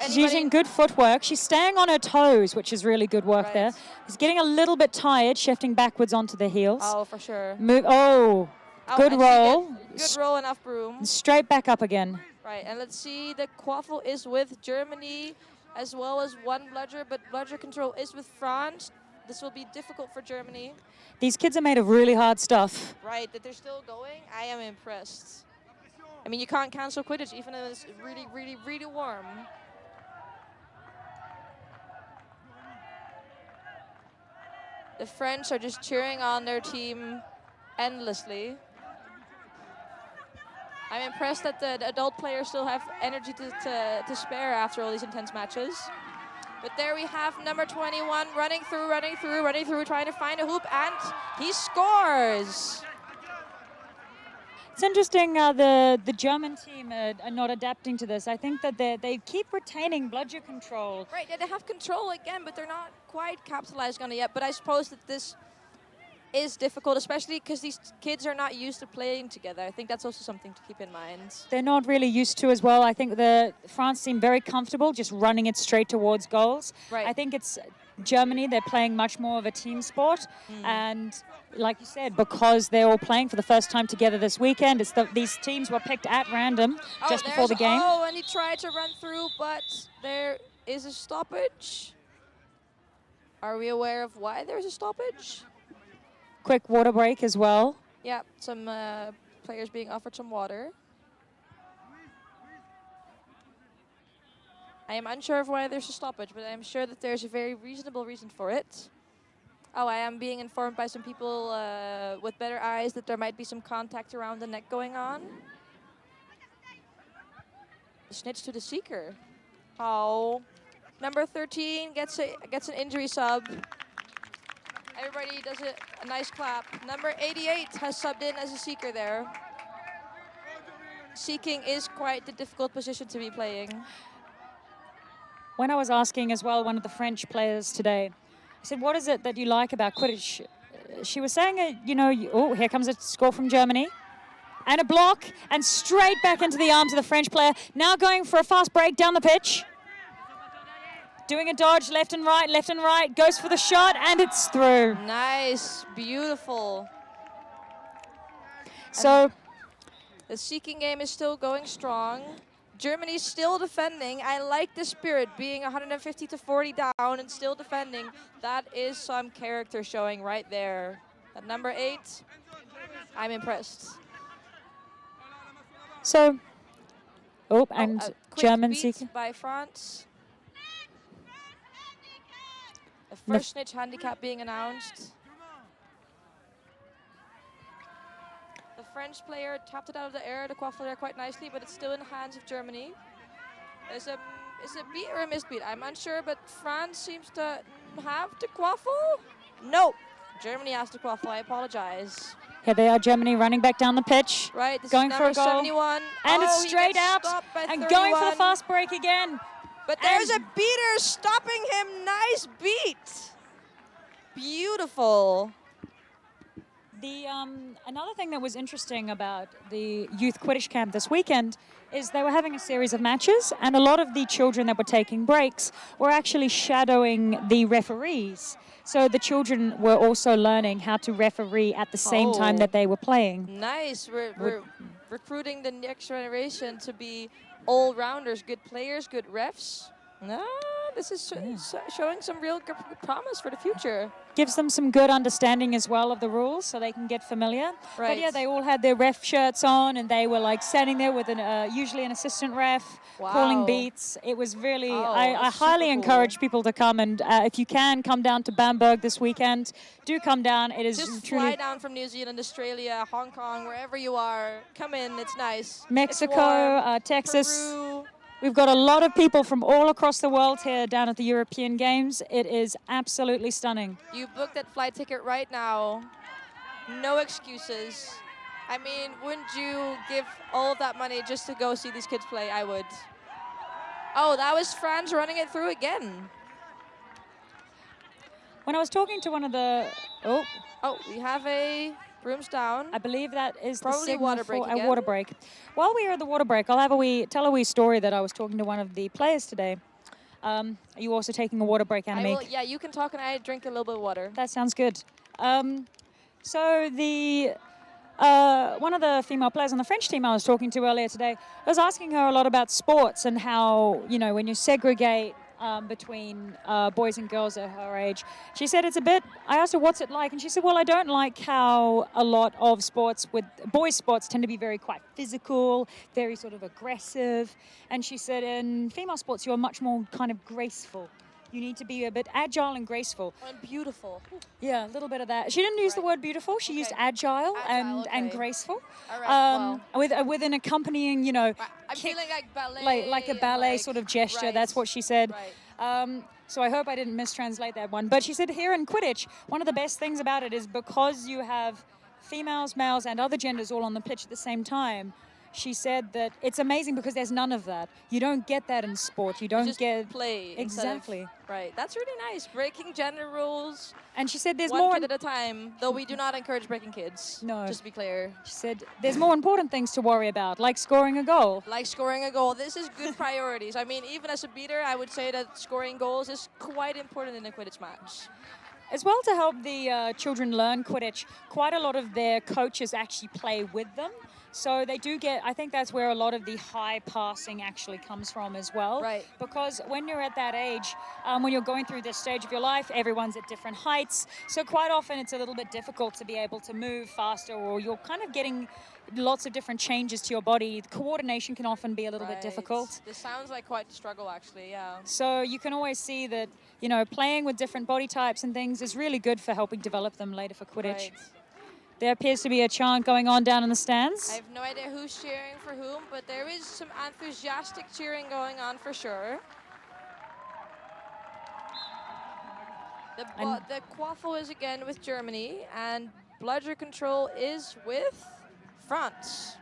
She's using good footwork. She's staying on her toes, which is really good work there. She's getting a little bit tired, shifting backwards onto the heels. Oh, for sure. Good roll. Good roll and off broom. Straight back up again. Right, and let's see, the quaffle is with Germany as well as one bludger, but bludger control is with France. This will be difficult for Germany. These kids are made of really hard stuff. Right, that they're still going, I am impressed. I mean, you can't cancel Quidditch even though it's really warm. The French are just cheering on their team endlessly. I'm impressed that the adult players still have energy to spare after all these intense matches. But there we have number 21 running through, trying to find a hoop, and he scores. It's interesting the German team are not adapting to this. I think that they keep retaining bludger control. Right, they have control again, but they're not quite capitalizing on it yet. But I suppose that this is difficult, especially because these kids are not used to playing together. I think that's also something to keep in mind. They're not really used to as well. I think the France seem very comfortable just running it straight towards goals. Right. I think it's Germany, they're playing much more of a team sport. And like you said, because they're all playing for the first time together this weekend, these teams were picked at random just before the game. Oh, and he tried to run through, but there is a stoppage. Are we aware of why there's a stoppage? Quick water break as well. Yeah, some players being offered some water. I am unsure of why there's a stoppage, but I'm sure that there's a very reasonable reason for it. Oh, I am being informed by some people with better eyes that there might be some contact around the neck going on. The snitch to the seeker. Oh, number 13 gets an injury sub. Everybody does a nice clap. Number 88 has subbed in as a seeker there. Seeking is quite the difficult position to be playing. When I was asking as well one of the French players today, I said, what is it that you like about Quidditch? She was saying, oh, here comes a score from Germany. And a block, and straight back into the arms of the French player. Now going for a fast break down the pitch. Doing a dodge left and right, goes for the shot, and it's through. Nice, beautiful. So the seeking game is still going strong. Germany's still defending. I like the spirit, being 150 to 40 down and still defending. That is some character showing right there. At number 8, I'm impressed. So, and German seeking by France. The first snitch handicap being announced. The French player tapped it out of the air, the quaffle there quite nicely, but it's still in the hands of Germany. Is it beat or a misbeat? I'm unsure, but France seems to have the quaffle. No, Germany has the quaffle. I apologize. Here they are, Germany running back down the pitch. Right, this going is for a goal. 71. And it's straight out and 31. going for the fast break again. But there's a beater stopping him. Nice beat. Beautiful. The another thing that was interesting about the youth Quidditch camp this weekend is they were having a series of matches, and a lot of the children that were taking breaks were actually shadowing the referees. So the children were also learning how to referee at the same time that they were playing. Nice. We're recruiting the next generation to be all-rounders, good players, good refs. No, this is showing some real promise for the future. Gives them some good understanding as well of the rules so they can get familiar. Right. But yeah, they all had their ref shirts on and they were like standing there with usually an assistant ref calling beats. It was really, I highly encourage people to come, and if you can, come down to Bamberg this weekend. Do come down. It is just truly... fly down from New Zealand, Australia, Hong Kong, wherever you are. Come in, it's nice. Mexico, Texas. Peru. We've got a lot of people from all across the world here down at the European Games. It is absolutely stunning. You booked that flight ticket right now. No excuses. I mean, wouldn't you give all of that money just to go see these kids play? I would. Oh, that was France running it through again. When I was talking to one of the... Oh, we have a... Brooms down. I believe that is probably the water break for a water break. While we are at the water break, I'll have tell a wee story that I was talking to one of the players today. Are you also taking a water break, Annemiek? Yeah, you can talk and I drink a little bit of water. That sounds good. So the one of the female players on the French team I was talking to earlier today, I was asking her a lot about sports and how, when you segregate between boys and girls at her age. She said it's a bit, I asked her what's it like, and she said, well, I don't like how a lot of sports with boys' sports tend to be quite physical, very sort of aggressive. And she said in female sports, you're much more kind of graceful. You need to be a bit agile and graceful. And beautiful. Yeah, a little bit of that. She didn't use the word beautiful. She used agile and graceful. All right, with an accompanying, I'm feeling like ballet. Like a ballet sort of gesture. Right. That's what she said. Right. So I hope I didn't mistranslate that one. But she said here in Quidditch, one of the best things about it is because you have females, males, and other genders all on the pitch at the same time, she said that it's amazing because there's none of that. You don't get that in sport. You don't just get play exactly. Right. That's really nice. Breaking gender rules. And she said there's one more kid at a time. Though we do not encourage breaking kids. No. Just to be clear. She said there's more important things to worry about, like scoring a goal. Like scoring a goal. This is good priorities. I mean, even as a beater, I would say that scoring goals is quite important in a Quidditch match. As well, to help the children learn Quidditch, quite a lot of their coaches actually play with them. So they do get, I think that's where a lot of the high passing actually comes from as well. Right. Because when you're at that age, when you're going through this stage of your life, everyone's at different heights. So quite often it's a little bit difficult to be able to move faster, or you're kind of getting lots of different changes to your body. The coordination can often be a little bit difficult. This sounds like quite a struggle, actually, yeah. So you can always see that, you know, playing with different body types and things is really good for helping develop them later for Quidditch. Right. There appears to be a chant going on down in the stands. I have no idea who's cheering for whom, but there is some enthusiastic cheering going on for sure. The quaffle is again with Germany, and bludger control is with France.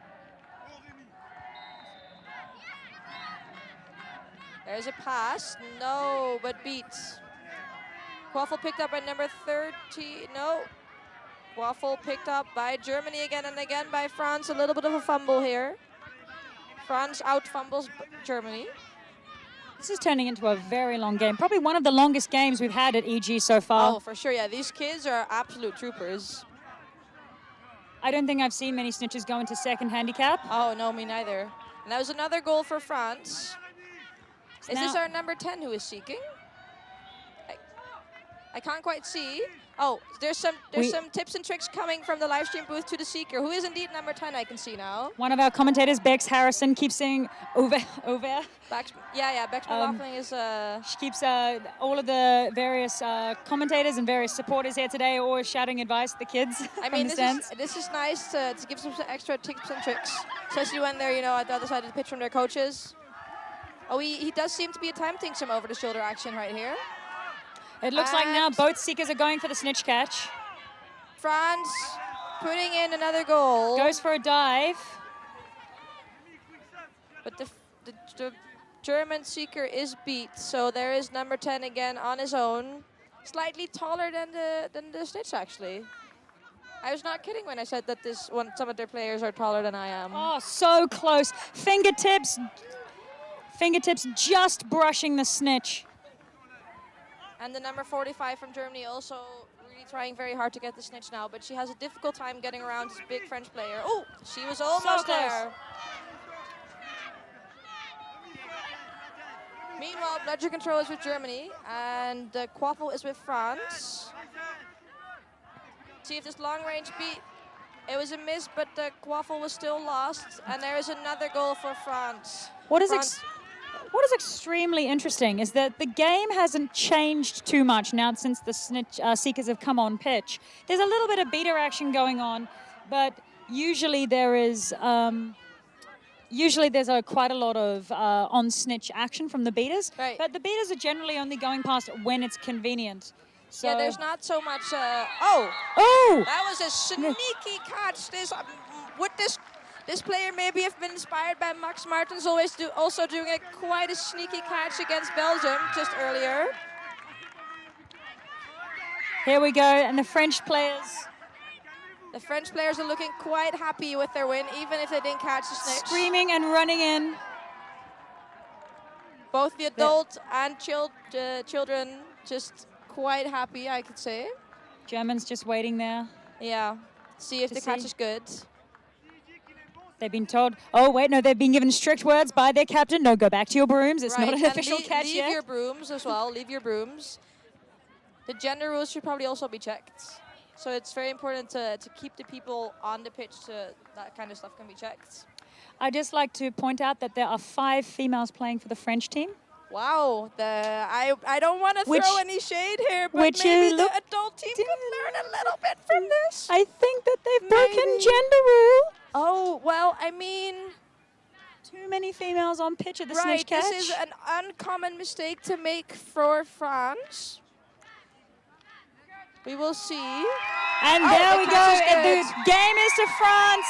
There's a pass. No, but beats. Quaffle picked up by number 30. No. Quaffle picked up by Germany again and again by France. A little bit of a fumble here. France out fumbles Germany. This is turning into a very long game. Probably one of the longest games we've had at EG so far. Oh, for sure. Yeah, these kids are absolute troopers. I don't think I've seen many snitches go into second handicap. Oh, no, me neither. And that was another goal for France. Is this our number 10 who is seeking? I can't quite see. Oh, there's some tips and tricks coming from the live stream booth to the seeker, who is indeed number 10, I can see now. One of our commentators, Bex Harrison, keeps saying over. Bex McLaughlin is... She keeps all of the various commentators and various supporters here today always shouting advice to the kids. I mean, this is nice to give some extra tips and tricks, especially when they're, you know, at the other side of the pitch from their coaches. Oh, he does seem to be attempting some over-the-shoulder action right here. It looks like now both seekers are going for the snitch catch. France putting in another goal. Goes for a dive. But the German seeker is beat, so there is number 10 again on his own. Slightly taller than the snitch, actually. I was not kidding when I said that some of their players are taller than I am. Oh, so close. Fingertips just brushing the snitch. And the number 45 from Germany also really trying very hard to get the snitch now, but she has a difficult time getting around this big French player. Oh, she was almost there. Meanwhile, bludger control is with Germany, and the quaffle is with France. See if this long-range beat. It was a miss, but the quaffle was still lost, and there is another goal for France. What is extremely interesting is that the game hasn't changed too much now since the snitch seekers have come on pitch. There's a little bit of beater action going on, but usually there's quite a lot of on snitch action from the beaters. Right. But the beaters are generally only going past when it's convenient. So yeah, there's not so much. Oh! That was a sneaky catch. This player maybe have been inspired by Max Martens, also doing quite a sneaky catch against Belgium just earlier. Here we go, and the French players. The French players are looking quite happy with their win, even if they didn't catch the snitch. Screaming and running in. Both the adult and children just quite happy, I could say. Germans just waiting there. Yeah, see if the catch is good. They've been told, oh, wait, no, they've been given strict words by their captain. No, go back to your brooms. It's not an official catch yet. Leave your brooms as well. Leave your brooms. The gender rules should probably also be checked. So it's very important to keep the people on the pitch so that kind of stuff can be checked. I'd just like to point out that there are 5 females playing for the French team. Wow. I don't want to throw any shade here, but maybe the adult team could learn a little bit from this. I think that they've broken gender rule. Oh, well, I mean... Too many females on pitch at the snitch catch. This is an uncommon mistake to make for France. We will see. And Oh, there the we go. catch is The good. game is to France.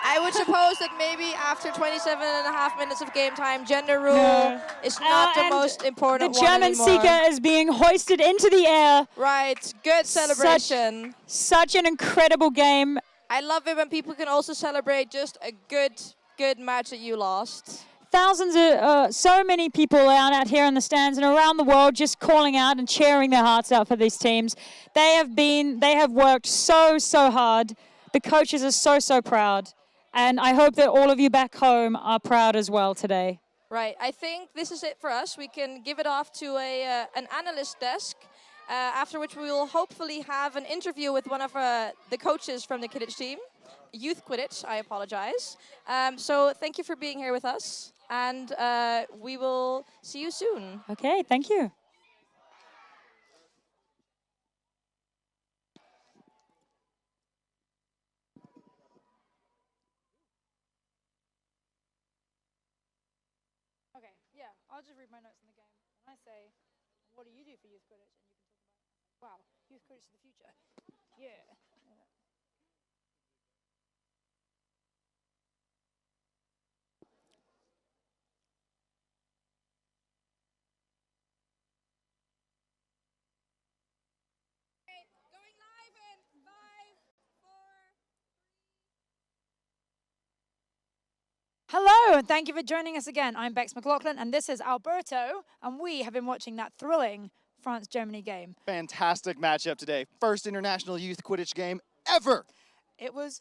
I would suppose that maybe after 27.5 minutes of game time, gender rule No. is not the And most important the one German anymore. seeker is being hoisted into the air. Right, good celebration. Such an incredible game. I love it when people can also celebrate just a good match that you lost. Thousands of, so many people out here in the stands and around the world just calling out and cheering their hearts out for these teams. They have worked so hard. The coaches are so proud. And I hope that all of you back home are proud as well today. Right, I think this is it for us. We can give it off to an analyst desk, after which we will hopefully have an interview with one of the coaches from the Quidditch team. Youth Quidditch, I apologize. So thank you for being here with us, and we will see you soon. Okay, thank you. Okay, yeah, I'll just read my notes in the game. When I say, what do you do for Youth Quidditch? And you can talk about, wow, Youth Quidditch is the future. Yeah. Going live in 5, 4. Hello, and thank you for joining us again. I'm Bex McLaughlin, and this is Alberto, and we have been watching that thrilling France-Germany game. Fantastic matchup today. First international youth Quidditch game ever. It was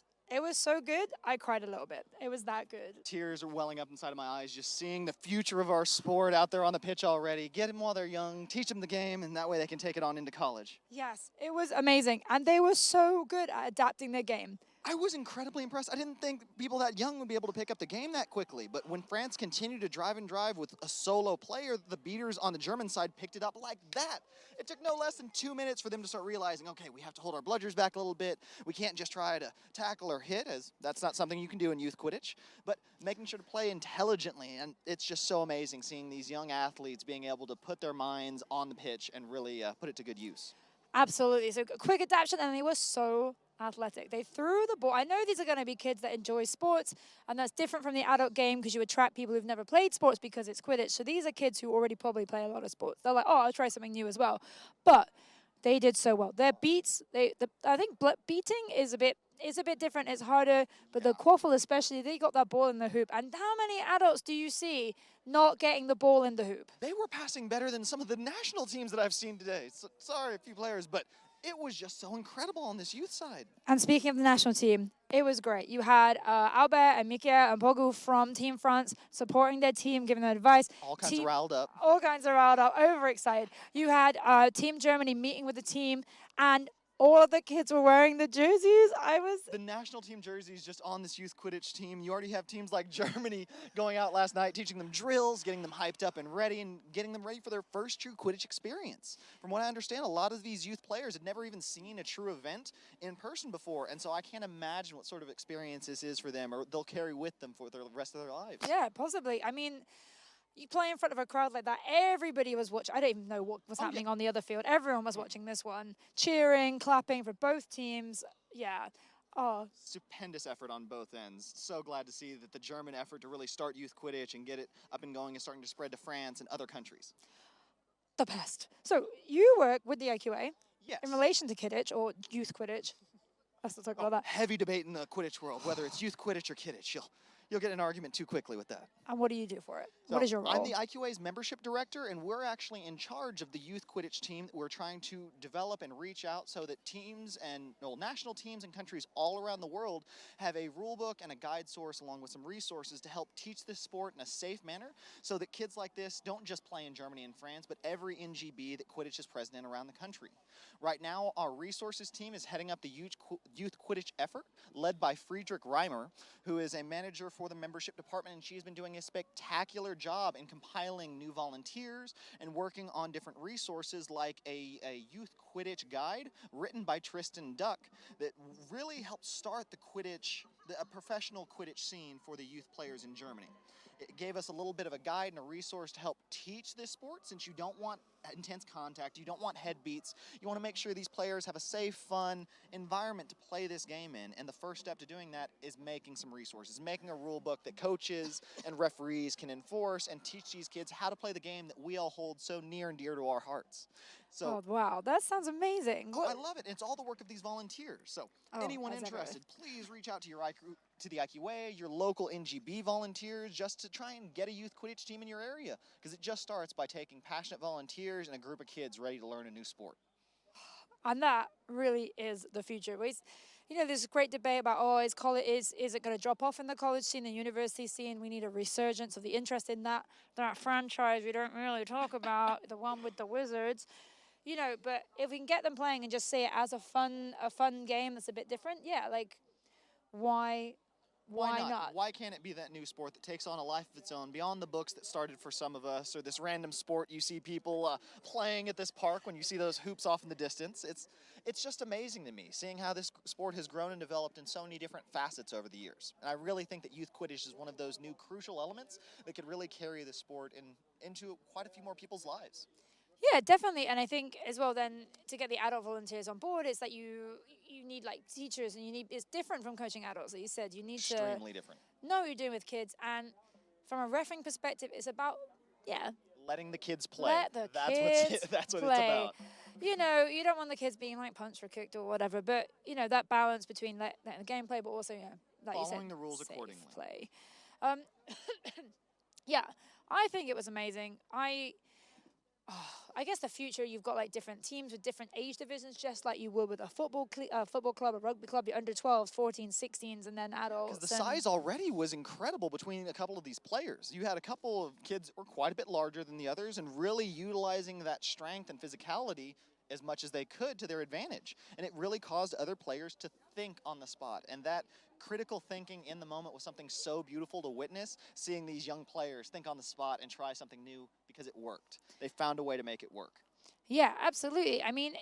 so good, I cried a little bit. It was that good. Tears are welling up inside of my eyes just seeing the future of our sport out there on the pitch already. Get them while they're young, teach them the game, and that way they can take it on into college. Yes, it was amazing, and they were so good at adapting their game. I was incredibly impressed. I didn't think people that young would be able to pick up the game that quickly, but when France continued to drive with a solo player, the beaters on the German side picked it up like that. It took no less than 2 minutes for them to start realizing, okay, we have to hold our bludgers back a little bit. We can't just try to tackle or hit, as that's not something you can do in youth Quidditch, but making sure to play intelligently, and it's just so amazing seeing these young athletes being able to put their minds on the pitch and really put it to good use. Absolutely. So quick adaptation, and they were so athletic. They threw the ball. I know these are going to be kids that enjoy sports, and that's different from the adult game because you attract people who've never played sports because it's Quidditch. So these are kids who already probably play a lot of sports. They're like, oh, I'll try something new as well. But they did so well. Their beats, I think beating is a bit different. It's harder, but the quaffle especially, they got that ball in the hoop. And how many adults do you see not getting the ball in the hoop? They were passing better than some of the national teams that I've seen today. So, sorry, a few players, but it was just so incredible on this youth side. And speaking of the national team, it was great. You had Albert and Mika and Bogu from Team France supporting their team, giving them advice. All kinds of riled up. All kinds of riled up, overexcited. You had Team Germany meeting with the team, and all of the kids were wearing the jerseys. The national team jerseys just on this youth Quidditch team. You already have teams like Germany going out last night, teaching them drills, getting them hyped up and ready, and getting them ready for their first true Quidditch experience. From what I understand, a lot of these youth players had never even seen a true event in person before, and so I can't imagine what sort of experience this is for them, or they'll carry with them for the rest of their lives. Yeah, possibly. I mean, you play in front of a crowd like that, everybody was watching. I don't even know what was happening on the other field. Everyone was watching this one, cheering, clapping for both teams. Yeah. Oh. Stupendous effort on both ends. So glad to see that the German effort to really start youth Quidditch and get it up and going is starting to spread to France and other countries. The best. So you work with the IQA Yes. in relation to Quidditch or youth Quidditch. Let's not talk about that. Heavy debate in the Quidditch world, whether it's youth Quidditch or Quidditch. You'll get in an argument too quickly with that. And what do you do for it? So What is your role? I'm the IQA's membership director, and we're actually in charge of the youth Quidditch team that we're trying to develop and reach out so that teams and national teams and countries all around the world have a rule book and a guide source along with some resources to help teach this sport in a safe manner so that kids like this don't just play in Germany and France, but every NGB that Quidditch is present in around the country. Right now, our resources team is heading up the youth Quidditch effort, led by Friedrich Reimer, who is a manager for the membership department, and she's been doing a spectacular job in compiling new volunteers and working on different resources like a youth Quidditch guide written by Tristan Duck that really helps start the a professional Quidditch scene for the youth players in Germany. It gave us a little bit of a guide and a resource to help teach this sport, since you don't want intense contact, you don't want head beats, you want to make sure these players have a safe, fun environment to play this game in, and the first step to doing that is making some resources, making a rule book that coaches and referees can enforce and teach these kids how to play the game that we all hold so near and dear to our hearts. So, Oh, wow, that sounds amazing. I love it. It's all the work of these volunteers. So anyone as ever. interested, please reach out to to the IQA, your local NGB volunteers, just to try and get a youth Quidditch team in your area, because it just starts by taking passionate volunteers and a group of kids ready to learn a new sport. And that really is the future. You know, there's a great debate about, oh, is it going to drop off in the college scene, the university scene? We need a resurgence of the interest in that franchise we don't really talk about, the one with the wizards. You know, but if we can get them playing and just see it as a fun game that's a bit different, yeah, like, why not? Why can't it be that new sport that takes on a life of its own beyond the books that started for some of us, or this random sport you see people playing at this park when you see those hoops off in the distance? It's just amazing to me seeing how this sport has grown and developed in so many different facets over the years. And I really think that youth Quidditch is one of those new crucial elements that could really carry the sport into quite a few more people's lives. Yeah, definitely. And I think as well then to get the adult volunteers on board is that you need like teachers, and it's different from coaching adults, like you said. You need Extremely different. Know what you're doing with kids, and from a reffing perspective, it's about letting the kids play. Let the kids that's what play. it's about. You know, you don't want the kids being like punched or kicked or whatever, but you know that balance between letting the game play, but also like you said, Following the rules safe accordingly. Play. Yeah, I think it was amazing. I guess the future, you've got like different teams with different age divisions, just like you would with a football club, a rugby club, your under 12s, 14s, 16s, and then adults. Because the size already was incredible between a couple of these players. You had a couple of kids that were quite a bit larger than the others and really utilizing that strength and physicality as much as they could to their advantage. And it really caused other players to think on the spot. And that critical thinking in the moment was something so beautiful to witness, seeing these young players think on the spot and try something new because it worked. They found a way to make it work. Yeah, absolutely. I mean,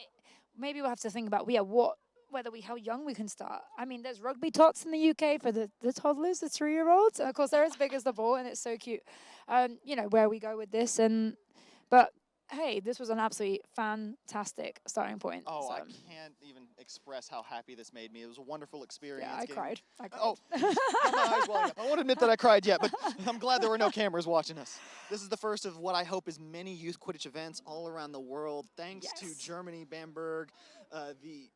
maybe we'll have to think about how young we can start. I mean, there's rugby tots in the UK for the toddlers, the 3-year-olds. And of course, they're as big as the ball, and it's so cute. You know, where we go with this. But hey, this was an absolutely fantastic starting point. Oh, so. I can't even express how happy this made me. It was a wonderful experience. Yeah, I cried. Oh, my eyes welling up. I won't admit that I cried yet, but I'm glad there were no cameras watching us. This is the first of what I hope is many youth Quidditch events all around the world. Thanks to Germany, Bamberg, the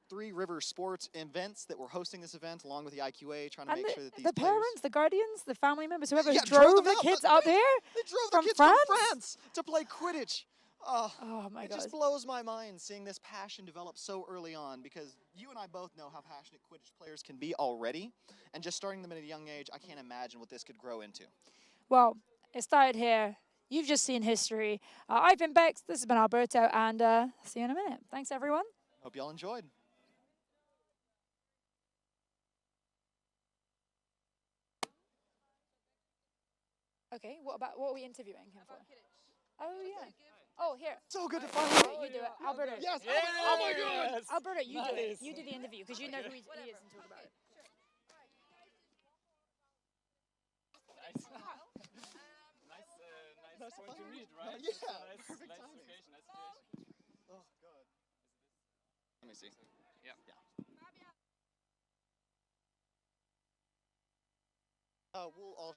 Three Rivers Sports events that were hosting this event, along with the IQA, trying to make sure that these parents, the guardians, the family members, whoever drove the kids out there. They drove from the kids France? from France to play Quidditch. Oh my it God. just blows my mind seeing this passion develop so early on, because you and I both know how passionate Quidditch players can be already, and just starting them at a young age, I can't imagine what this could grow into. Well, it started here. You've just seen history. I've been Bex, this has been Alberto, and see you in a minute. Thanks, everyone. Hope y'all enjoyed. Okay, what are we interviewing him for? Oh, yeah. Oh, here. So good to finally. You do it. Alberto. Yes. Oh my God. Alberto, you do it. You do the interview because you know who he is and talk about it. Nice point to meet, right? Yeah. Nice location, nice situation. Oh God. Let me see. Yeah. We'll all.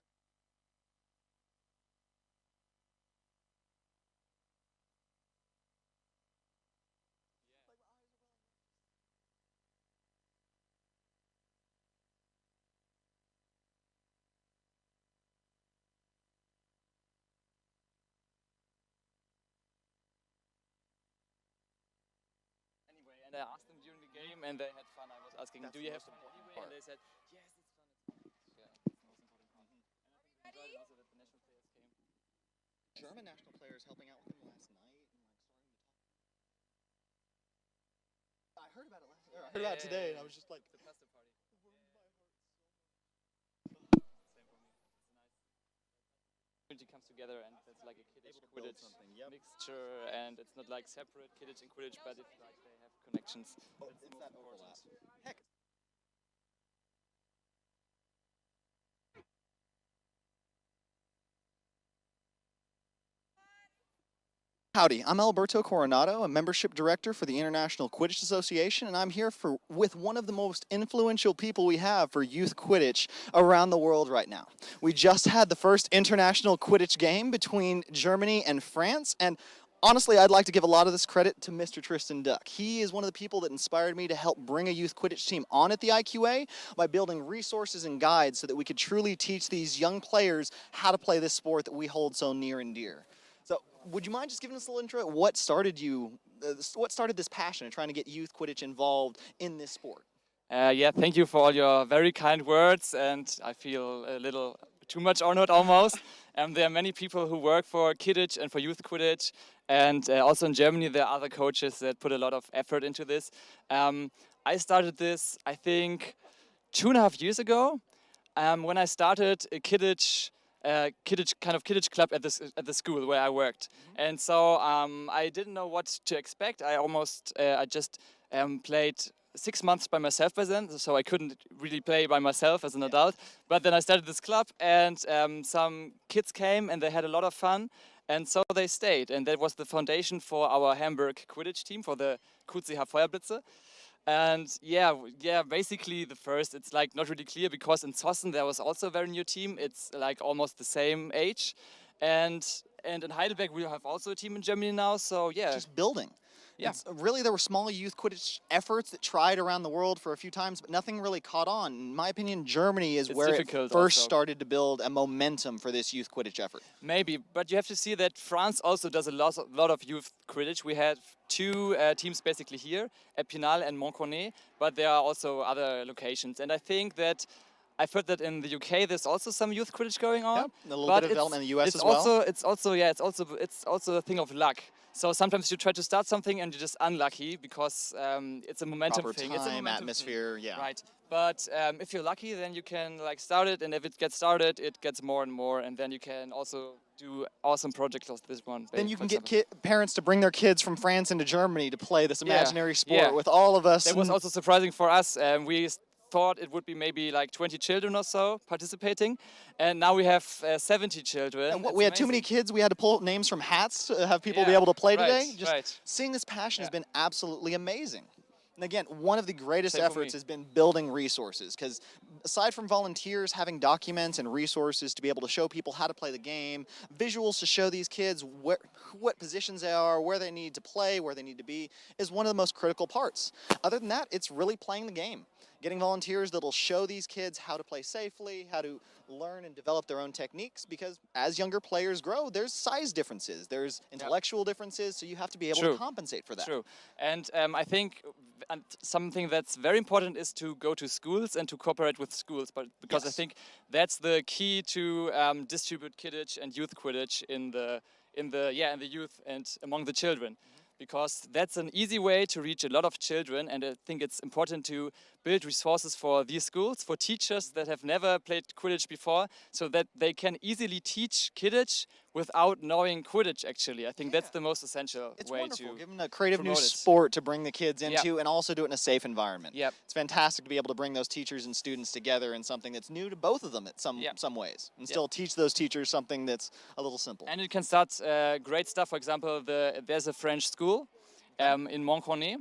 Anyway, and I asked them during the game, and they had fun. I was asking, That's do you the have most fun important anyway? part. And they said, yes, it's fun. Yeah, that's the most important part. And I think they enjoyed it also that the national players came. German national players helping out with him last night, and like starting to talk. I heard about it I heard about it today, and I was just like, The pasta party. Same for me. It's nice. Community comes together, and it's like a Quidditch mixture, and it's not like separate Quidditch and Quidditch, but it's like they have connections. That's the it's most that overlap. important. Heck, Howdy, I'm Alberto Coronado, a membership director for the International Quidditch Association, and I'm here with one of the most influential people we have for youth Quidditch around the world right now. We just had the first international Quidditch game between Germany and France, and honestly, I'd like to give a lot of this credit to Mr. Tristan Duck. He is one of the people that inspired me to help bring a youth Quidditch team on at the IQA by building resources and guides so that we could truly teach these young players how to play this sport that we hold so near and dear. So, would you mind just giving us a little intro? What started this passion of trying to get youth Quidditch involved in this sport? Yeah, thank you for all your very kind words, and I feel a little too much honored almost. There are many people who work for Quidditch and for youth Quidditch, and also in Germany there are other coaches that put a lot of effort into this. I started this, I think, 2.5 years ago when I started a Quidditch club at the school where I worked, and so I didn't know what to expect. I just played 6 months by myself by then, so I couldn't really play by myself as an adult. But then I started this club, and some kids came and they had a lot of fun, and so they stayed, and that was the foundation for our Hamburg Quidditch team, for the QCH Feuerblitze. And yeah, basically the first, it's like not really clear because in Zossen there was also a very new team. It's like almost the same age. And in Heidelberg we have also a team in Germany now, so yeah. Just building. Yeah. Really, there were small youth Quidditch efforts that tried around the world for a few times, but nothing really caught on. In my opinion, Germany is where it first started to build a momentum for this youth Quidditch effort. Maybe, but you have to see that France also does a lot of youth Quidditch. We have 2 teams basically here, Epinal and Montcornet, but there are also other locations. And I think that I've heard that in the UK there's also some youth Quidditch going on. Yep, a little bit of development in the US as well. It's also a thing of luck. So sometimes you try to start something and you're just unlucky because it's a momentum thing. It's a momentum atmosphere, thing. yeah. Right. But if you're lucky, then you can like start it, and if it gets started, it gets more and more, and then you can also do awesome projects like this one. Then you can get parents to bring their kids from France into Germany to play this imaginary sport with all of us. That was also surprising for us. We thought it would be maybe like 20 children or so participating, and now we have 70 children. And we had too many kids. We had to pull names from hats to have people be able to play today. Just seeing this passion has been absolutely amazing. And again, one of the greatest efforts has been building resources, because aside from volunteers having documents and resources to be able to show people how to play the game, visuals to show these kids what positions they are, where they need to play, where they need to be, is one of the most critical parts. Other than that, it's really playing the game. Getting volunteers that'll show these kids how to play safely, how to learn and develop their own techniques, because as younger players grow, there's size differences, there's intellectual differences, so you have to be able to compensate for that. True. And I think something that's very important is to go to schools and to cooperate with schools, because I think that's the key to distribute Quidditch and youth Quidditch in the youth and among the children. Because that's an easy way to reach a lot of children, and I think it's important to build resources for these schools, for teachers that have never played Quidditch before, so that they can easily teach Quidditch without knowing Quidditch, actually. I think that's the most essential way to give them a creative new sport to bring the kids into and also do it in a safe environment. Yep. It's fantastic to be able to bring those teachers and students together in something that's new to both of them at some ways, and still teach those teachers something that's a little simple. And it can start great stuff. For example, there's a French school in Montcornet,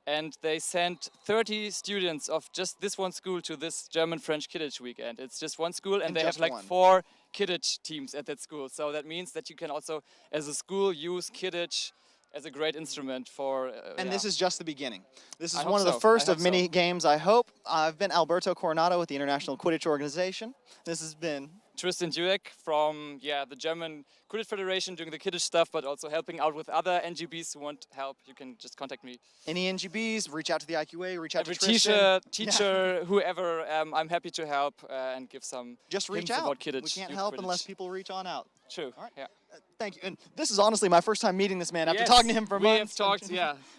and they sent 30 students of just this one school to this German-French Quidditch weekend. It's just one school, and they have like 4 Quidditch teams at that school. So that means that you can also, as a school, use Quidditch as a great instrument for... and this is just the beginning. This is one of the first of many games, I hope. I've been Alberto Coronado with the International Quidditch Organization. This has been... Tristan Dueck from the German Quidditch Federation, doing the Quidditch stuff, but also helping out with other NGBs who want help. You can just contact me. Any NGBs, reach out to the IQA, reach out to Tristan. Teacher, whoever, I'm happy to help and give some just reach hints out. About Quidditch. We can't help unless people reach on out. True. All right. Thank you. And this is honestly my first time meeting this man after talking to him for months. We have talked,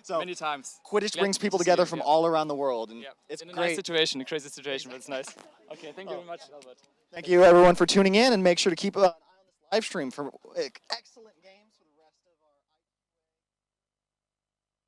many times. Quidditch brings people together from all around the world, and it's in a great. Nice situation, a crazy situation, but it's nice. Okay, thank you very much, Albert. Thank you, everyone, for tuning in, and make sure to keep an eye on this live stream for excellent